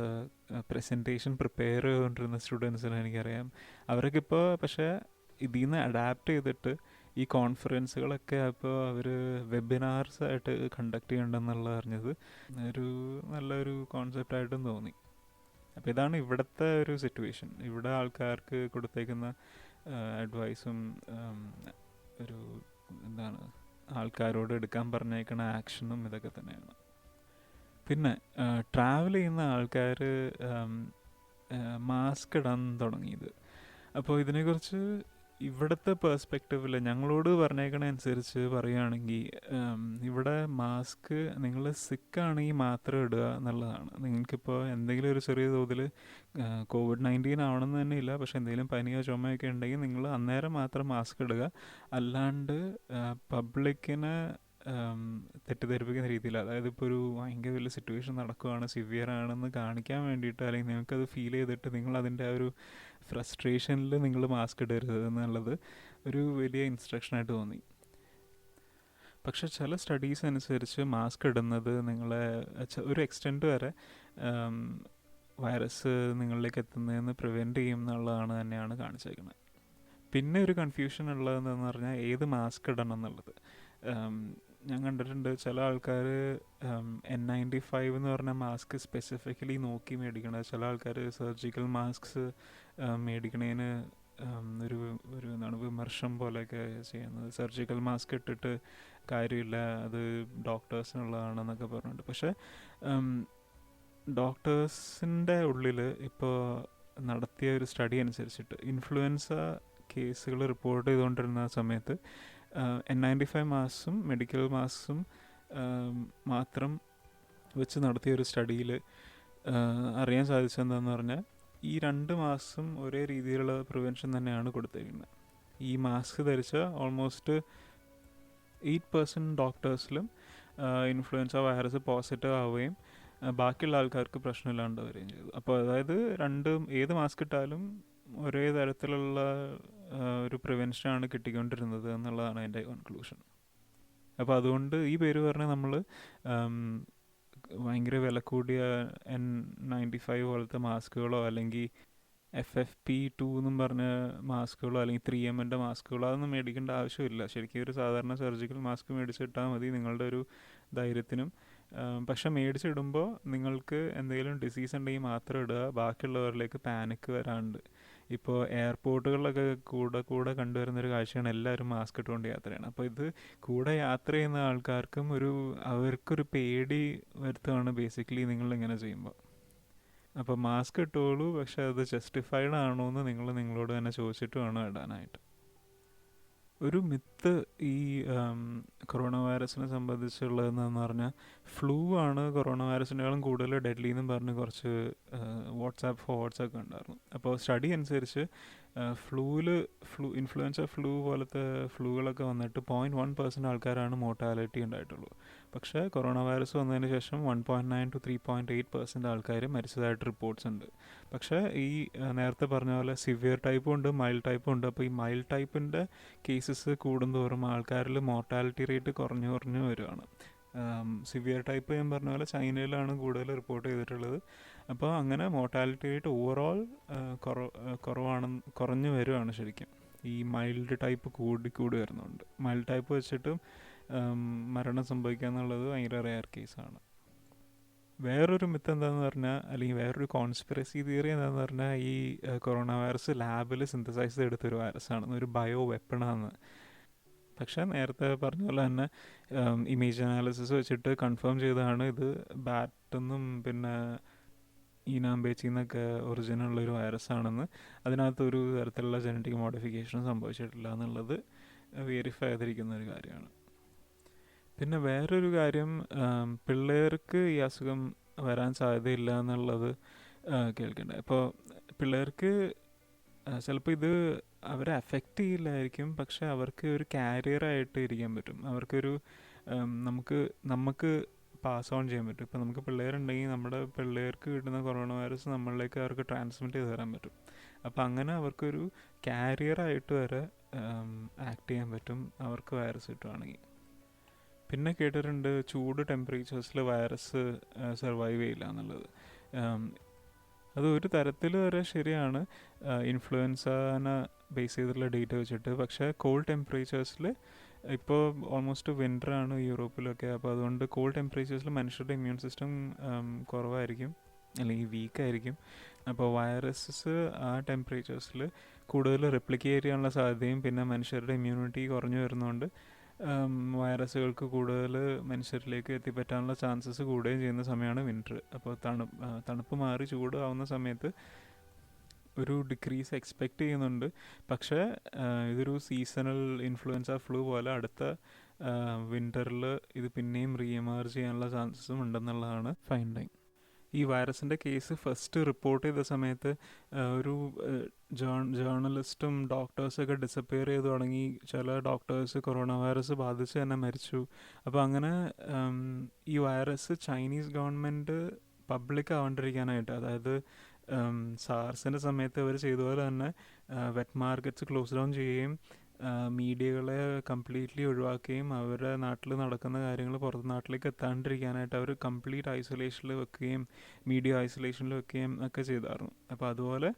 പ്രസൻറ്റേഷൻ പ്രിപ്പയർ ചെയ്തുകൊണ്ടിരുന്ന സ്റ്റുഡൻസിനെ എനിക്കറിയാം. അവരൊക്കെ ഇപ്പോൾ പക്ഷേ ഇതിൽ നിന്ന് അഡാപ്റ്റ് ചെയ്തിട്ട് ഈ കോൺഫറൻസുകളൊക്കെ അപ്പോൾ അവർ വെബിനാർസ് ആയിട്ട് കണ്ടക്ട് ചെയ്യണമെന്നുള്ള അറിഞ്ഞത് ഒരു നല്ലൊരു കോൺസെപ്റ്റായിട്ടും തോന്നി. അപ്പോൾ ഇതാണ് ഇവിടുത്തെ ഒരു സിറ്റുവേഷൻ. ഇവിടെ ആൾക്കാർക്ക് കൊടുത്തേക്കുന്ന അഡ്വൈസും ഒരു എന്താണ് ആൾക്കാരോട് എടുക്കാൻ പറഞ്ഞേക്കണ ആക്ഷനും ഇതൊക്കെ തന്നെയാണ്. പിന്നെ ട്രാവൽ ചെയ്യുന്ന ആൾക്കാർ മാസ്ക് ഇടാൻ തുടങ്ങിയത്. അപ്പോൾ ഇതിനെക്കുറിച്ച് ഇവിടുത്തെ പേഴ്സ്പെക്റ്റീവിൽ ഞങ്ങളോട് പറഞ്ഞേക്കണ അനുസരിച്ച് പറയുകയാണെങ്കിൽ ഇവിടെ മാസ്ക് നിങ്ങൾ സിക്കാണെങ്കിൽ മാത്രം ഇടുക എന്നുള്ളതാണ്. നിങ്ങൾക്കിപ്പോൾ എന്തെങ്കിലും ഒരു ചെറിയ തോതിൽ COVID-19 ആവണമെന്ന് തന്നെ ഇല്ല, പക്ഷെ എന്തെങ്കിലും പനിയോ ചുമയൊക്കെ ഉണ്ടെങ്കിൽ നിങ്ങൾ അന്നേരം മാത്രം മാസ്ക് ഇടുക. അല്ലാണ്ട് പബ്ലിക്കിനെ തെറ്റിദ്ധരിപ്പിക്കുന്ന രീതിയിൽ, അതായത് ഇപ്പോൾ ഒരു ഭയങ്കര വലിയ സിറ്റുവേഷൻ നടക്കുകയാണ്, സിവിയർ ആണെന്ന് കാണിക്കാൻ വേണ്ടിയിട്ട്, അല്ലെങ്കിൽ നിങ്ങൾക്കത് ഫീൽ ചെയ്തിട്ട് നിങ്ങൾ അതിൻ്റെ ആ ഒരു ഫ്രസ്ട്രേഷനിൽ നിങ്ങൾ മാസ്ക് ഇടരുത് എന്നുള്ളത് ഒരു വലിയ ഇൻസ്ട്രക്ഷനായിട്ട് തോന്നി. പക്ഷെ ചില സ്റ്റഡീസ് അനുസരിച്ച് മാസ്ക് ഇടുന്നത് നിങ്ങളെ ഒരു എക്സ്റ്റെൻറ്റ് വരെ വൈറസ് നിങ്ങളിലേക്ക് എത്തുന്നതെന്ന് പ്രിവെൻറ്റ് ചെയ്യും എന്നുള്ളതാണ് തന്നെയാണ് കാണിച്ചേക്കുന്നത്. പിന്നെ ഒരു കൺഫ്യൂഷൻ ഉള്ളതെന്ന് പറഞ്ഞാൽ ഏത് മാസ്ക് ഇടണം എന്നുള്ളത്. ഞാൻ കണ്ടിട്ടുണ്ട് ചില ആൾക്കാർ N95 എന്ന് പറഞ്ഞ മാസ്ക് സ്പെസിഫിക്കലി നോക്കി മേടിക്കണത്. ചില ആൾക്കാർ സർജിക്കൽ മാസ്ക്സ് മേടിക്കണതിന് ഒരു എന്താണ് വിമർശം പോലെയൊക്കെ ചെയ്യുന്നത്. സർജിക്കൽ മാസ്ക് ഇട്ടിട്ട് കാര്യമില്ല, അത് ഡോക്ടേഴ്സിനുള്ളതാണെന്നൊക്കെ പറഞ്ഞിട്ടുണ്ട്. പക്ഷേ ഡോക്ടേഴ്സിൻ്റെ ഉള്ളിൽ ഇപ്പോൾ നടത്തിയ ഒരു സ്റ്റഡി അനുസരിച്ചിട്ട് ഇൻഫ്ലുവൻസ കേസുകൾ റിപ്പോർട്ട് ചെയ്തുകൊണ്ടിരുന്ന സമയത്ത് N95 മാസ്കും മെഡിക്കൽ മാസ്കും മാത്രം വെച്ച് നടത്തിയൊരു സ്റ്റഡിയിൽ അറിയാൻ സാധിച്ചതെന്താണെന്ന് പറഞ്ഞാൽ ഈ 2 മാസ്കും ഒരേ രീതിയിലുള്ള പ്രിവെൻഷൻ തന്നെയാണ് കൊടുത്തിരിക്കുന്നത്. ഈ മാസ്ക് ധരിച്ച ഓൾമോസ്റ്റ് 8% ഡോക്ടേഴ്സിലും ഇൻഫ്ലുവൻസ വൈറസ് പോസിറ്റീവ് ആവുകയും ബാക്കിയുള്ള ആൾക്കാർക്ക് പ്രശ്നമില്ലാണ്ട് വരികയും ചെയ്തു. അപ്പോൾ അതായത് ഏത് മാസ്ക് ഇട്ടാലും ഒരേ തരത്തിലുള്ള ഒരു പ്രിവെൻഷനാണ് കിട്ടിക്കൊണ്ടിരുന്നത് എന്നുള്ളതാണ് എൻ്റെ കൺക്ലൂഷൻ. അപ്പോൾ അതുകൊണ്ട് ഈ പേര് പറഞ്ഞാൽ നമ്മൾ ഭയങ്കര വില കൂടിയ N95 പോലത്തെ മാസ്കുകളോ അല്ലെങ്കിൽ FFP2 എന്നും പറഞ്ഞ മാസ്കുകളോ അല്ലെങ്കിൽ 3M മാസ്കുകളോ അതൊന്നും മേടിക്കേണ്ട ആവശ്യമില്ല. ശരിക്കും ഒരു സാധാരണ സർജിക്കൽ മാസ്ക് മേടിച്ചിട്ടാൽ മതി നിങ്ങളുടെ ഒരു ധൈര്യത്തിനും. പക്ഷെ മേടിച്ചിടുമ്പോൾ നിങ്ങൾക്ക് എന്തെങ്കിലും ഡിസീസ് ഉണ്ടെങ്കിൽ മാത്രം ഇടുക, ബാക്കിയുള്ളവരിലേക്ക് പാനിക്ക് വരാണ്ട്. ഇപ്പോൾ എയർപോർട്ടുകളിലൊക്കെ കൂടെ കണ്ടുവരുന്നൊരു കാഴ്ചയാണ് എല്ലാവരും മാസ്ക് ഇട്ടുകൊണ്ട് യാത്ര ചെയ്യണം. അപ്പോൾ ഇത് കൂടെ യാത്ര ചെയ്യുന്ന ആൾക്കാർക്കും അവർക്കൊരു പേടി വരുത്തുകയാണ് ബേസിക്കലി നിങ്ങളിങ്ങനെ ചെയ്യുമ്പോൾ. അപ്പോൾ മാസ്ക് ഇട്ടോളൂ, പക്ഷെ അത് ജസ്റ്റിഫൈഡ് ആണോ എന്ന് നിങ്ങളോട് തന്നെ ചോദിച്ചിട്ട് വേണം ഇടാനായിട്ട്. ഒരു മിത്ത് ഈ കൊറോണ വൈറസിനെ സംബന്ധിച്ചുള്ളതെന്ന് പറഞ്ഞാൽ ഫ്ലൂ ആണ് കൊറോണ വൈറസിനേക്കാളും കൂടുതൽ ഡെഡ്ലി എന്നും പറഞ്ഞ് കുറച്ച് വാട്സാപ്പ് ഫോർവേഡ്സ് ഒക്കെ ഉണ്ടായിരുന്നു. അപ്പോൾ സ്റ്റഡി അനുസരിച്ച് ഇൻഫ്ലുവൻസ ഫ്ലൂ പോലത്തെ ഫ്ലൂകളൊക്കെ വന്നിട്ട് 0.1% ആൾക്കാരാണ് മോർട്ടാലിറ്റി ഉണ്ടായിട്ടുള്ളൂ. പക്ഷേ കൊറോണ വൈറസ് വന്നതിന് ശേഷം 1.9 to 3.8% ആൾക്കാർ മരിച്ചതായിട്ട് റിപ്പോർട്ട്സ് ഉണ്ട്. പക്ഷേ ഈ നേരത്തെ പറഞ്ഞ പോലെ സിവിയർ ടൈപ്പും ഉണ്ട്, മൈൽഡ് ടൈപ്പും ഉണ്ട്. അപ്പോൾ ഈ മൈൽഡ് ടൈപ്പിൻ്റെ കേസസ് കൂടുന്തോറും ആൾക്കാരിൽ മോർട്ടാലിറ്റി റേറ്റ് കുറഞ്ഞു വരുവാണ്. സിവിയർ ടൈപ്പ് ഞാൻ പറഞ്ഞ പോലെ ചൈനയിലാണ് കൂടുതൽ റിപ്പോർട്ട് ചെയ്തിട്ടുള്ളത്. അപ്പോൾ അങ്ങനെ മോർട്ടാലിറ്റി റേറ്റ് ഓവറോൾ കുറഞ്ഞു വരുവാണ് ശരിക്കും. ഈ മൈൽഡ് ടൈപ്പ് കൂടി വരുന്നുണ്ട്. മൈൽഡ് ടൈപ്പ് വെച്ചിട്ടും മരണം സംഭവിക്കുക എന്നുള്ളത് ഭയങ്കര റെയർ കേസാണ്. വേറൊരു മിത്ത് എന്താണെന്ന് പറഞ്ഞാൽ, അല്ലെങ്കിൽ വേറൊരു കോൺസ്പിറസി തിയറി എന്താണെന്ന് പറഞ്ഞാൽ, ഈ കൊറോണ വൈറസ് ലാബിൽ സിന്തസൈസ് ചെയ്തെടുത്തൊരു വൈറസാണ്, ഒരു ബയോ വെപ്പണാണ്. പക്ഷേ നേരത്തെ പറഞ്ഞ പോലെ തന്നെ ഇമേജ് അനാലിസിസ് വെച്ചിട്ട് കൺഫേം ചെയ്തതാണ് ഇത് ബാറ്റെന്നും പിന്നെ ഈനാമ്പേച്ചിന്നൊക്കെ ഒറിജിനുള്ളൊരു വൈറസാണെന്ന്. അതിനകത്ത് ഒരു തരത്തിലുള്ള ജനറ്റിക് മോഡിഫിക്കേഷൻ സംഭവിച്ചിട്ടില്ല എന്നുള്ളത് വെരിഫൈ ചെയ്തിരിക്കുന്ന ഒരു കാര്യമാണ്. പിന്നെ വേറൊരു കാര്യം, പിള്ളേർക്ക് ഈ അസുഖം വരാൻ സാധ്യതയില്ല എന്നുള്ളത് കേൾക്കണ്ടേ. അപ്പോൾ പിള്ളേർക്ക് ചിലപ്പോൾ ഇത് അവരെ അഫക്റ്റ് ചെയ്യില്ലായിരിക്കും, പക്ഷെ അവർക്ക് ഒരു കാരിയറായിട്ട് ഇരിക്കാൻ പറ്റും. അവർക്കൊരു നമുക്ക് പാസ് ഓൺ ചെയ്യാൻ പറ്റും. ഇപ്പോൾ നമുക്ക് പിള്ളേരുണ്ടെങ്കിൽ നമ്മുടെ പിള്ളേർക്ക് കിട്ടുന്ന കൊറോണ വൈറസ് നമ്മളിലേക്ക് അവർക്ക് ട്രാൻസ്മിറ്റ് ചെയ്ത് തരാൻ പറ്റും. അപ്പോൾ അങ്ങനെ അവർക്കൊരു കാരിയറായിട്ട് വരെ ആക്ട് ചെയ്യാൻ പറ്റും അവർക്ക് വൈറസ് കിട്ടുവാണെങ്കിൽ. പിന്നെ കേട്ടിട്ടുണ്ട് ചൂട് ടെമ്പറേച്ചേഴ്സിൽ വൈറസ് സർവൈവ് ചെയ്യില്ല എന്നുള്ളത്. അത് ഒരു തരത്തിൽ വരെ ശരിയാണ്. ഇൻഫ്ലുവൻസനെ ബേസ് ചെയ്തിട്ടുള്ള ഡേറ്റ വെച്ചിട്ട്. പക്ഷേ കോൾഡ് ടെമ്പറേച്ചേഴ്സിൽ ഇപ്പോൾ ഓൾമോസ്റ്റ് വിൻ്ററാണ് യൂറോപ്പിലൊക്കെ, അപ്പോൾ അതുകൊണ്ട് കോൾഡ് ടെമ്പറേച്ചേഴ്സിൽ മനുഷ്യരുടെ ഇമ്മ്യൂൺ സിസ്റ്റം കുറവായിരിക്കും, അല്ലെങ്കിൽ വീക്കായിരിക്കും. അപ്പോൾ വൈറസസ് ആ ടെമ്പറേച്ചേഴ്സിൽ കൂടുതൽ റെപ്ലിക്കേറ്റ് ചെയ്യാനുള്ള സാധ്യതയും പിന്നെ മനുഷ്യരുടെ ഇമ്മ്യൂണിറ്റി കുറഞ്ഞു വരുന്നതുകൊണ്ട് വൈറസുകൾക്ക് കൂടുതൽ മനുഷ്യരിലേക്ക് എത്തിപ്പറ്റാനുള്ള ചാൻസസ് കൂടുകയും ചെയ്യുന്ന സമയമാണ് വിൻ്റർ. അപ്പോൾ തണുപ്പ് മാറി ചൂടാവുന്ന സമയത്ത് ഒരു ഡിക്രീസ് എക്സ്പെക്റ്റ് ചെയ്യുന്നുണ്ട്. പക്ഷേ ഇതൊരു സീസണൽ ഇൻഫ്ലുവൻസ ഫ്ലൂ പോലെ അടുത്ത വിൻ്ററിൽ ഇത് പിന്നെയും റീഎമേർജ് ചെയ്യാനുള്ള ചാൻസസും ഉണ്ടെന്നുള്ളതാണ് ഫൈൻഡിങ്. ഈ വൈറസിൻ്റെ കേസ് ഫസ്റ്റ് റിപ്പോർട്ട് ചെയ്ത സമയത്ത് ഒരു ജേർണലിസ്റ്റും ഡോക്ടേഴ്സൊക്കെ ഡിസപ്പിയർ ചെയ്ത് തുടങ്ങി. ചില ഡോക്ടേഴ്സ് കൊറോണ വൈറസ് ബാധിച്ച് തന്നെ മരിച്ചു. അപ്പോൾ അങ്ങനെ ഈ വൈറസ് ചൈനീസ് ഗവൺമെൻറ് പബ്ലിക് ആവാണ്ടിരിക്കാനായിട്ട്, അതായത് സാർസിൻ്റെ സമയത്ത് അവർ ചെയ്ത പോലെ തന്നെ വെറ്റ് മാർക്കറ്റ്സ് ക്ലോസ് ഡൗൺ ചെയ്യുകയും മീഡിയകളെ കംപ്ലീറ്റ്ലി ഒഴിവാക്കുകയും അവരുടെ നാട്ടിൽ നടക്കുന്ന കാര്യങ്ങൾ പുറത്ത് നാട്ടിലേക്ക് എത്താണ്ടിരിക്കാനായിട്ട് അവർ കംപ്ലീറ്റ് ഐസൊലേഷനിൽ വെക്കുകയും മീഡിയ ഐസൊലേഷനിൽ വെക്കുകയും ഒക്കെ ചെയ്തായിരുന്നു. അപ്പോൾ അതുപോലെ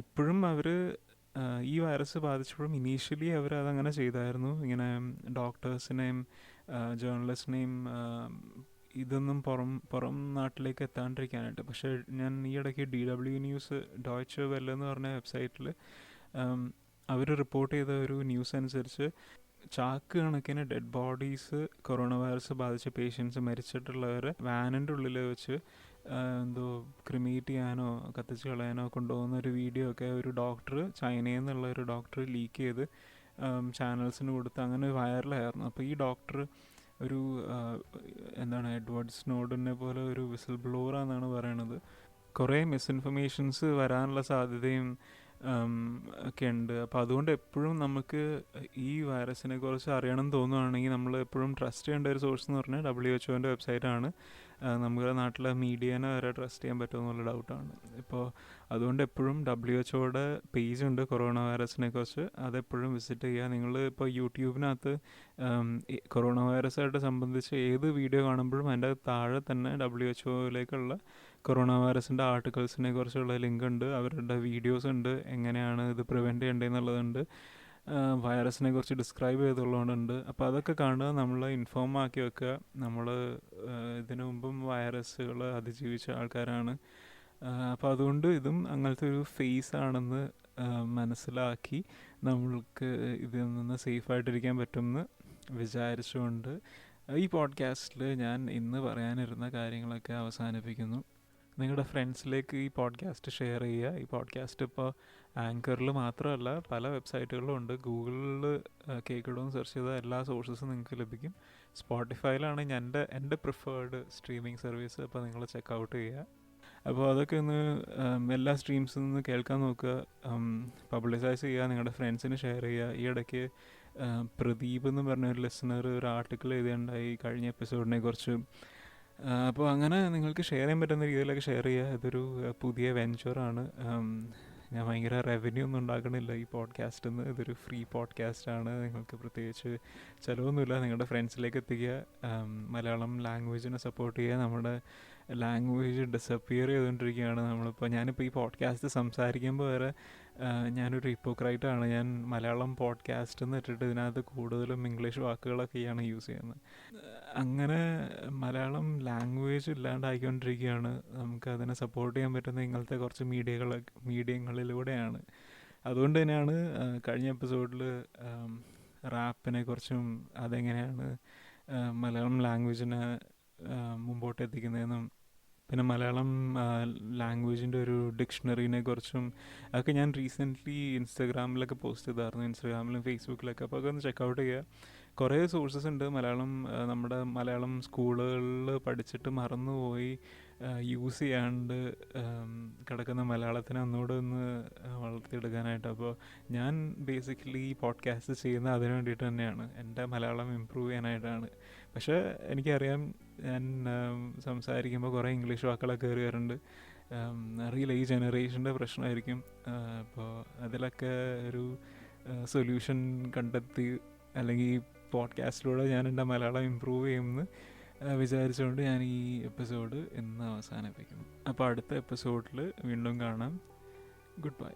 ഇപ്പോഴും അവർ ഈ വൈറസ് ബാധിച്ചപ്പോഴും ഇനീഷ്യലി അവർ അതങ്ങനെ ചെയ്തായിരുന്നു. ഇങ്ങനെ ഡോക്ടേഴ്സിനെയും ജേർണലിസ്റ്റിനെയും ഇതൊന്നും പുറം നാട്ടിലേക്ക് എത്താണ്ടിരിക്കാനായിട്ട്. പക്ഷേ ഞാൻ ഈ ഇടയ്ക്ക് DW ന്യൂസ് ഡോയ്ച്ച് വെല്ലെ എന്ന് പറഞ്ഞ വെബ്സൈറ്റിൽ അവർ റിപ്പോർട്ട് ചെയ്ത ഒരു ന്യൂസ് അനുസരിച്ച് ചാക്ക് കണക്കിന് ഡെഡ് ബോഡീസ് കൊറോണ വൈറസ് ബാധിച്ച പേഷ്യൻസ് മരിച്ചിട്ടുള്ളവരെ വാനിൻ്റെ ഉള്ളിൽ വെച്ച് എന്തോ ക്രിമേറ്റ് ചെയ്യാനോ കത്തിച്ച് കളയാനോ കൊണ്ടുപോകുന്ന ഒരു വീഡിയോ ഒക്കെ ഒരു ഡോക്ടർ, ചൈനയിൽ നിന്നുള്ള ഒരു ഡോക്ടർ ലീക്ക് ചെയ്ത് ചാനൽസിന് കൊടുത്ത് അങ്ങനെ വൈറലായിരുന്നു. അപ്പോൾ ഈ ഡോക്ടർ ഒരു എഡ്വേർഡ് സ്നോഡനെ പോലെ ഒരു വിസിൽ ബ്ലോവറാണെന്നാണ് പറയണത്. കുറേ മിസ്ഇൻഫർമേഷൻസ് വരാനുള്ള സാധ്യതയും ഒക്കെ ഉണ്ട്. അപ്പോൾ അതുകൊണ്ട് എപ്പോഴും നമുക്ക് ഈ വൈറസിനെ കുറിച്ച് അറിയണം തോന്നുകയാണെങ്കിൽ നമ്മൾ എപ്പോഴും ട്രസ്റ്റ് ചെയ്യേണ്ട ഒരു സോഴ്സ് എന്ന് പറഞ്ഞാൽ WHO വെബ്സൈറ്റാണ്. നമ്മുടെ നാട്ടിലെ മീഡിയനെ വരെ ട്രസ്റ്റ് ചെയ്യാൻ പറ്റുമെന്നുള്ള ഡൗട്ടാണ്. ഇപ്പോൾ അതുകൊണ്ട് എപ്പോഴും WHO പേജ് ഉണ്ട് കൊറോണ വൈറസിനെ കുറിച്ച്, അതെപ്പോഴും വിസിറ്റ് ചെയ്യുക. നിങ്ങൾ ഇപ്പോൾ യൂട്യൂബിനകത്ത് കൊറോണ വൈറസായിട്ട് സംബന്ധിച്ച് ഏത് വീഡിയോ കാണുമ്പോഴും അതിൻ്റെ താഴെ തന്നെ WHO കൊറോണ വൈറസിൻ്റെ ആർട്ടിക്കിൾസിനെ കുറിച്ചുള്ള ലിങ്ക് ഉണ്ട്, അവരുടെ വീഡിയോസ് ഉണ്ട്, എങ്ങനെയാണ് ഇത് പ്രിവെൻറ്റ് ചെയ്യേണ്ടതെന്നുള്ളതുണ്ട്, വൈറസിനെ കുറിച്ച് ഡിസ്ക്രൈബ് ചെയ്തുള്ളതുകൊണ്ട്. അപ്പോൾ അതൊക്കെ കാണുക, നമ്മൾ ഇൻഫോം ആക്കി വെക്കുക. നമ്മൾ ഇതിനു മുമ്പും വൈറസുകൾ അതിജീവിച്ച ആൾക്കാരാണ്. അപ്പോൾ അതുകൊണ്ട് ഇതും അങ്ങനത്തെ ഒരു ഫേസ് ആണെന്ന് മനസ്സിലാക്കി നമ്മൾക്ക് ഇതിൽ നിന്ന് സേഫായിട്ടിരിക്കാൻ പറ്റുമെന്ന് വിചാരിച്ചുകൊണ്ട് ഈ പോഡ്കാസ്റ്റിൽ ഞാൻ ഇന്ന് പറയാനിരുന്ന കാര്യങ്ങളൊക്കെ അവസാനിപ്പിക്കുന്നു. നിങ്ങളുടെ ഫ്രണ്ട്സിലേക്ക് ഈ പോഡ്കാസ്റ്റ് ഷെയർ ചെയ്യുക. ഈ പോഡ്കാസ്റ്റ് ഇപ്പോൾ ആങ്കറിൽ മാത്രമല്ല പല വെബ്സൈറ്റുകളിലും ഉണ്ട്. ഗൂഗിളിൽ കേക്കഡോ സെർച്ച് ചെയ്താൽ എല്ലാ സോഴ്സസും നിങ്ങൾക്ക് ലഭിക്കും. സ്പോട്ടിഫൈയിലാണ് എൻ്റെ പ്രിഫേർഡ് സ്ട്രീമിംഗ് സർവീസ്. അപ്പോൾ നിങ്ങൾ ചെക്കൗട്ട് ചെയ്യുക. അപ്പോൾ അതൊക്കെ ഒന്ന് എല്ലാ സ്ട്രീംസിൽ നിന്ന് കേൾക്കാൻ നോക്കുക, പബ്ലിസൈസ് ചെയ്യുക, നിങ്ങളുടെ ഫ്രണ്ട്സിന് ഷെയർ ചെയ്യുക. ഈ ഇടയ്ക്ക് പ്രദീപ് എന്ന് പറഞ്ഞ ഒരു ലിസണർ ഒരു ആർട്ടിക്കിൾ എഴുതിയുണ്ടായി കഴിഞ്ഞ എപ്പിസോഡിനെ കുറിച്ച്. അപ്പോൾ അങ്ങനെ നിങ്ങൾക്ക് ഷെയർ ചെയ്യാൻ പറ്റുന്ന രീതിയിലൊക്കെ ഷെയർ ചെയ്യുക. ഇതൊരു പുതിയ വെഞ്ചറാണ്. ഞാൻ ഭയങ്കര റവന്യൂ ഒന്നും ഉണ്ടാക്കണില്ല ഈ പോഡ്കാസ്റ്റിൽ നിന്ന്. ഇതൊരു ഫ്രീ പോഡ്കാസ്റ്റാണ്. നിങ്ങൾക്ക് പ്രത്യേകിച്ച് ചിലവൊന്നുമില്ല. നിങ്ങളുടെ ഫ്രണ്ട്സിലേക്ക് എത്തിക്കുക, മലയാളം ലാംഗ്വേജിനെ സപ്പോർട്ട് ചെയ്യുക. നമ്മുടെ ലാംഗ്വേജ് ഡിസപ്പിയർ ചെയ്തുകൊണ്ടിരിക്കുകയാണ്. ഞാനിപ്പോൾ ഈ പോഡ്കാസ്റ്റ് സംസാരിക്കുമ്പോൾ വരെ ഞാനൊരു ഹിപ്പോക്രൈറ്റാണ്. ഞാൻ മലയാളം പോഡ്കാസ്റ്റ് എന്ന് ഇട്ടിട്ട് ഇതിനകത്ത് കൂടുതലും ഇംഗ്ലീഷ് വാക്കുകളൊക്കെയാണ് യൂസ് ചെയ്യുന്നത്. അങ്ങനെ മലയാളം ലാംഗ്വേജ് ഇല്ലാണ്ടായിക്കൊണ്ടിരിക്കുകയാണ്. നമുക്കതിനെ സപ്പോർട്ട് ചെയ്യാൻ പറ്റുന്ന ഇങ്ങനത്തെ കുറച്ച് മീഡിയങ്ങളിലൂടെയാണ്. അതുകൊണ്ട് തന്നെയാണ് കഴിഞ്ഞ എപ്പിസോഡിൽ റാപ്പിനെ കുറിച്ചും അതെങ്ങനെയാണ് മലയാളം ലാംഗ്വേജിനെ മുമ്പോട്ട് എത്തിക്കുന്നതെന്നും പിന്നെ മലയാളം ലാംഗ്വേജിൻ്റെ ഒരു ഡിക്ഷണറീനെ കുറിച്ചും അതൊക്കെ ഞാൻ റീസെൻ്റ്ലി ഇൻസ്റ്റാഗ്രാമിലൊക്കെ പോസ്റ്റ് ചെയ്തായിരുന്നു, ഇൻസ്റ്റാഗ്രാമിലും ഫേസ്ബുക്കിലൊക്കെ. അപ്പോൾ അതൊക്കെ ഒന്ന് ചെക്കൗട്ട് ചെയ്യുക. കുറേ സോഴ്സസ് ഉണ്ട്. നമ്മുടെ മലയാളം സ്കൂളുകളിൽ പഠിച്ചിട്ട് മറന്നുപോയി യൂസ് ചെയ്യാണ്ട് കിടക്കുന്ന മലയാളത്തിനെ ഒന്നുകൂടെ ഒന്ന് വളർത്തിയെടുക്കാനായിട്ട്. അപ്പോൾ ഞാൻ ബേസിക്കലി ഈ പോഡ്കാസ്റ്റ് ചെയ്യുന്ന അതിന് വേണ്ടിയിട്ട് തന്നെയാണ്, എൻ്റെ മലയാളം ഇമ്പ്രൂവ് ചെയ്യാനായിട്ടാണ്. പക്ഷേ എനിക്കറിയാം ഞാൻ സംസാരിക്കുമ്പോൾ കുറേ ഇംഗ്ലീഷ് വാക്കുകളൊക്കെ കയറി വരുന്നുണ്ട്. അറിയില്ല, ഈ ജനറേഷൻ്റെ പ്രശ്നമായിരിക്കും. അപ്പോൾ അതിലൊക്കെ ഒരു സൊല്യൂഷൻ കണ്ടെത്തി അല്ലെങ്കിൽ ഈ പോഡ്കാസ്റ്റിലൂടെ ഞാൻ എൻ്റെ മലയാളം ഇമ്പ്രൂവ് ചെയ്യുമെന്ന് വിചാരിച്ചുകൊണ്ട് ഞാൻ ഈ എപ്പിസോഡ് ഇന്ന് അവസാനിപ്പിക്കുന്നു. അപ്പോൾ അടുത്ത എപ്പിസോഡിൽ വീണ്ടും കാണാം. Good bye.